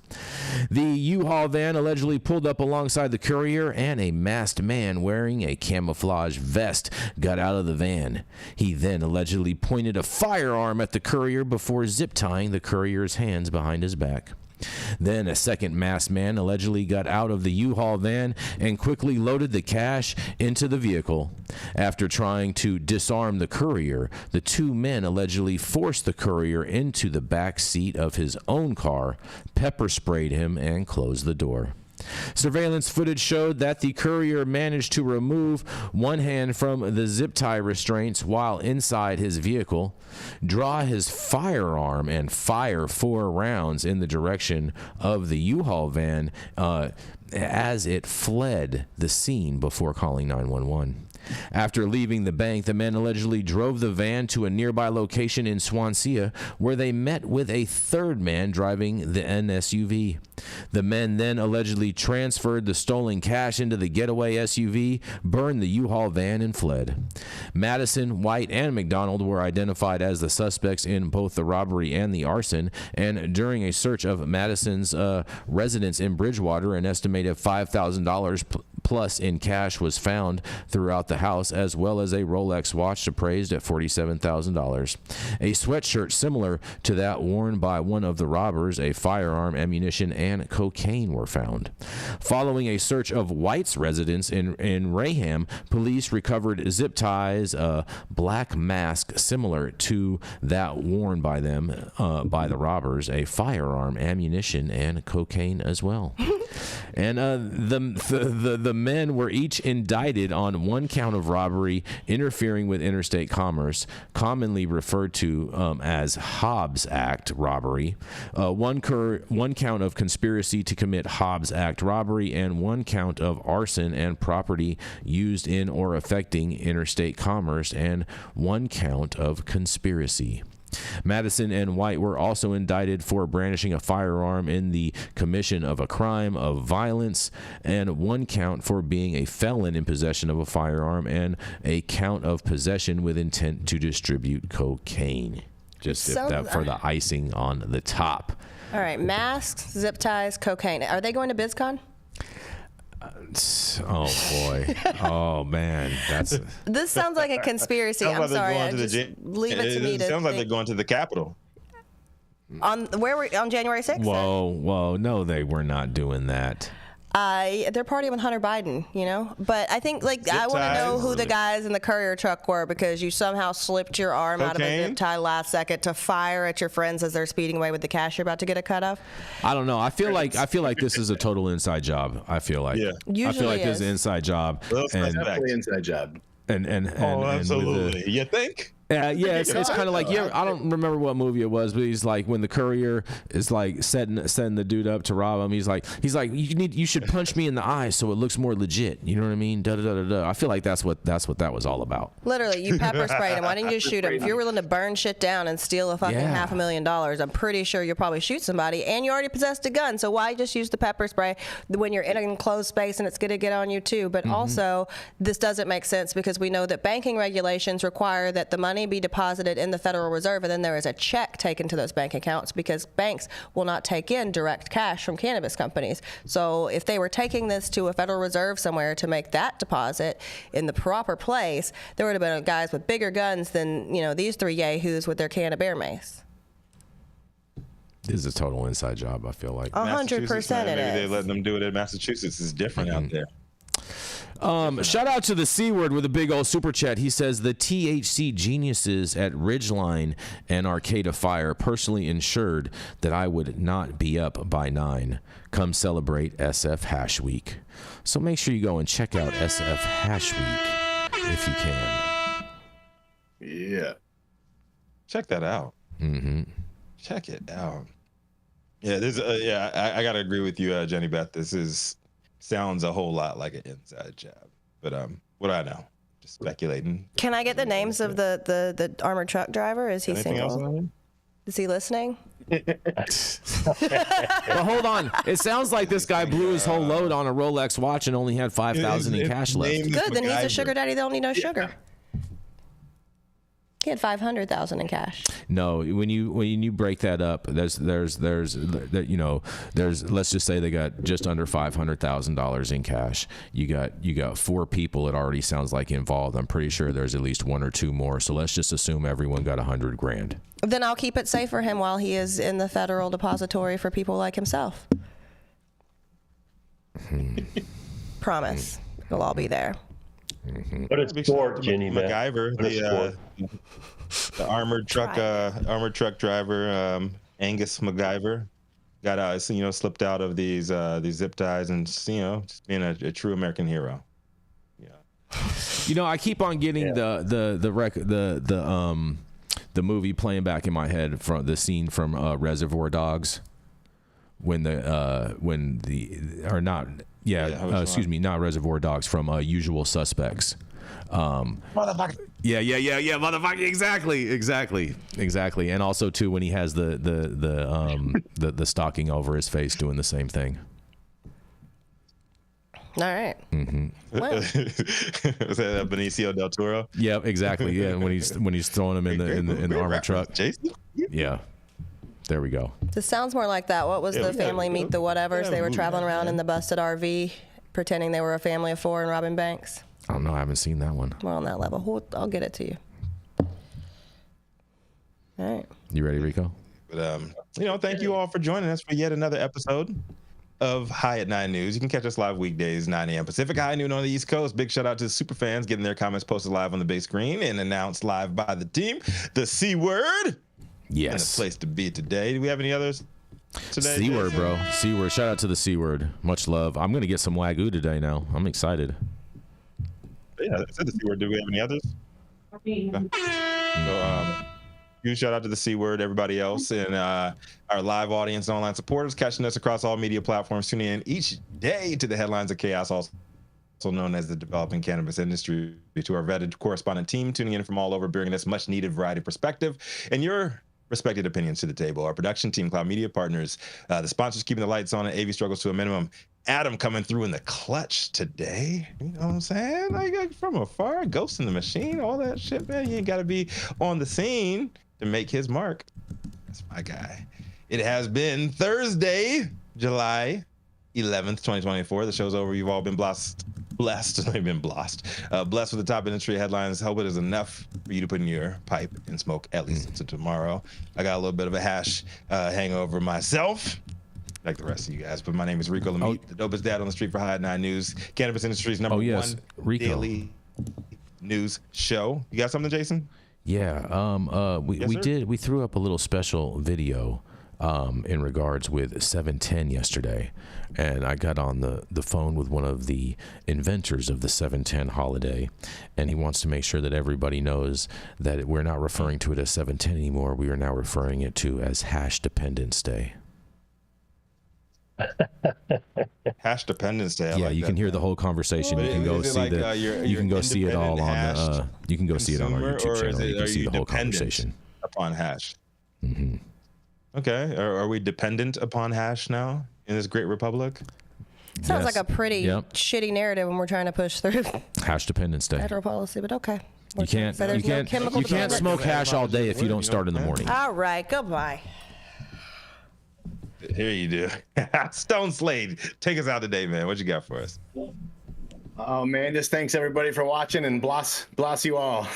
Speaker 8: The U-Haul van allegedly pulled up alongside the courier, and a masked man wearing a camouflage vest got out of the van. He then allegedly pointed a firearm at the courier before zip tying the courier's hands behind his back. Then a second masked man allegedly got out of the U-Haul van and quickly loaded the cash into the vehicle. After trying to disarm the courier, the 2 men allegedly forced the courier into the back seat of his own car, pepper sprayed him, and closed the door. Surveillance footage showed that the courier managed to remove one hand from the zip tie restraints while inside his vehicle, draw his firearm, and fire 4 rounds in the direction of the U-Haul van as it fled the scene before calling 911. After leaving the bank, the men allegedly drove the van to a nearby location in Swansea, where they met with a third man driving the SUV. The men then allegedly transferred the stolen cash into the getaway SUV, burned the U-Haul van, and fled. Madison, White, and McDonald were identified as the suspects in both the robbery and the arson, and during a search of Madison's residence in Bridgewater, an estimated $5,000 plus in cash was found throughout the house, as well as a Rolex watch appraised at $47,000. A sweatshirt similar to that worn by one of the robbers, a firearm, ammunition, and cocaine were found. Following a search of White's residence in Raham, police recovered zip ties, a black mask similar to that worn by them by the robbers, a firearm, ammunition, and cocaine as well. And the men were each indicted on 1 count of robbery interfering with interstate commerce, commonly referred to as Hobbs Act robbery, 1 count of conspiracy to commit Hobbs Act robbery, and 1 count of arson and property used in or affecting interstate commerce, and 1 count of conspiracy. Madison and White were also indicted for brandishing a firearm in the commission of a crime of violence, and 1 count for being a felon in possession of a firearm, and a count of possession with intent to distribute cocaine. Just if that for the icing on the top.
Speaker 6: All right, masks, zip ties, cocaine. Are they going to BizCon?
Speaker 8: Oh boy! Oh man,
Speaker 6: This sounds like a conspiracy. I'm sorry. Leave it to me to.
Speaker 2: Sounds like they're going to the Capitol.
Speaker 6: On January 6th?
Speaker 8: Whoa! No, they were not doing that.
Speaker 6: They're partying with Hunter Biden, you know. But I think, I want to know who the guys in the courier truck were, because you somehow slipped your arm out of a zip tie last second to fire at your friends as they're speeding away with the cash you're about to get a cut of.
Speaker 8: I don't know. I feel like this is a total inside job. I feel like.
Speaker 2: Yeah.
Speaker 6: Usually
Speaker 8: I feel like this is an inside job.
Speaker 4: Well, it's definitely inside job.
Speaker 2: And absolutely. You think?
Speaker 8: Yeah, it's kind of like, I don't remember what movie it was, but he's like, when the courier is like setting the dude up to rob him, he's like you should punch me in the eye so it looks more legit. You know what I mean? Da da da da. I feel like that's what that was all about.
Speaker 6: Literally, you pepper sprayed him. Why didn't you just shoot him? If you're willing to burn shit down and steal a fucking $500,000, I'm pretty sure you'll probably shoot somebody, and you already possessed a gun. So why just use the pepper spray when you're in an enclosed space and it's gonna get on you too? But also, this doesn't make sense, because we know that banking regulations require that the money be deposited in the Federal Reserve, and then there is a check taken to those bank accounts, because banks will not take in direct cash from cannabis companies. So if they were taking this to a Federal Reserve somewhere to make that deposit in the proper place, there would have been guys with bigger guns than these 3 yahoos with their can of bear mace.
Speaker 8: This is a total inside job, I feel like.
Speaker 6: 100% it is.
Speaker 2: Maybe they let them do it in Massachusetts. It's different out there.
Speaker 8: Shout out to the C Word with a big old super chat. He says the THC geniuses at Ridgeline and Arcade Fire personally ensured that I would not be up by 9. Come celebrate SF Hash Week. So make sure you go and check out SF Hash Week if you can.
Speaker 4: Yeah.
Speaker 2: Check that out. Check it out. Yeah, I gotta agree with you, Jenny Beth. This sounds a whole lot like an inside job. But what do I know? Just speculating.
Speaker 6: Can I get the names of the armored truck driver? Is he single? Is he listening?
Speaker 1: But hold on. It sounds like this guy blew his whole load on a Rolex watch and only had $5,000 in cash left.
Speaker 6: Good, then he's a sugar daddy. They don't need no sugar. He had $500,000 in cash.
Speaker 1: No, when you break that up, there's let's just say they got just under $500,000 in cash. You got 4 people. It already sounds like involved. I'm pretty sure there's at least 1 or 2 more. So let's just assume everyone got $100,000.
Speaker 6: Then I'll keep it safe for him while he is in the federal depository for people like himself. Promise, we'll all be there.
Speaker 3: But it's sport, Jenny.
Speaker 2: MacGyver, the armored truck driver, Angus MacGyver, got out, slipped out of these zip ties and just being a true American hero. Yeah.
Speaker 1: I keep on getting the movie playing back in my head from the scene from Reservoir Dogs not Reservoir Dogs, from Usual Suspects.
Speaker 2: Motherfucker.
Speaker 1: Yeah, motherfucker. Exactly. And also too, when he has the stocking over his face doing the same thing.
Speaker 6: All right.
Speaker 2: Well. Was that Benicio del Toro?
Speaker 1: Yep, exactly. Yeah, when he's throwing him in the armored truck.
Speaker 2: Jason?
Speaker 1: Yeah. There we go.
Speaker 6: This sounds more like that. What was the family meet the whatevers? They were traveling around in the busted RV, pretending they were a family of 4 and robbing banks.
Speaker 1: I don't know. I haven't seen that one.
Speaker 6: We're on that level. I'll get it to you. All right.
Speaker 1: You ready, Rico?
Speaker 2: But thank you all for joining us for yet another episode of High at 9 News. You can catch us live weekdays, 9 a.m. Pacific, high noon on the East Coast. Big shout out to the super fans getting their comments posted live on the big screen and announced live by the team. The C word.
Speaker 1: Yes.
Speaker 2: And a place to be today. Do we have any others today?
Speaker 1: C word, bro. C word. Shout out to the C word. Much love. I'm gonna get some Wagyu today now. I'm excited.
Speaker 2: Yeah, I said the C word. Do we have any others? Huge shout out to the C word, everybody else, and our live audience and online supporters catching us across all media platforms, tuning in each day to the headlines of chaos, also known as the developing cannabis industry, to our vetted correspondent team tuning in from all over, bringing us much needed variety of perspective and your respected opinions to the table. Our production team, Cloud Media Partners, the sponsors keeping the lights on and AV struggles to a minimum. Adam coming through in the clutch today. You know what I'm saying? Like from afar, Ghost in the Machine, all that shit, man. You ain't got to be on the scene to make his mark. That's my guy. It has been Thursday, July 11th, 2024. The show's over. You've all been blessed with the top industry headlines. Hope it is enough for you to put in your pipe and smoke at least until tomorrow. I got a little bit of a hash hangover myself, like the rest of you guys. But my name is Rico Lamitte, the dopest dad on the street for High at 9 News, cannabis industry's number one daily news show. You got something, Jason?
Speaker 1: Yeah. We threw up a little special video in regards with 710 yesterday, and I got on the phone with one of the inventors of the 710 holiday, and he wants to make sure that everybody knows that we're not referring to it as 710 anymore. We are now referring it to as Hash Dependence Day.
Speaker 2: Hash Dependence Day.
Speaker 1: Yeah, you can hear the whole conversation. You can go see you can go see it all on you can go see it on our YouTube channel. You can see the whole conversation
Speaker 2: upon hash. Okay, are we dependent upon hash now in this great republic?
Speaker 6: Sounds like a pretty shitty narrative when we're trying to push through
Speaker 1: Hash Dependence Day
Speaker 6: federal policy, but okay.
Speaker 1: You can't smoke hash all day if you don't start in the morning.
Speaker 6: All right, goodbye.
Speaker 2: Here you do. Stone Slade, take us out today, man. What you got for us?
Speaker 4: Oh man, just thanks everybody for watching and bless you all.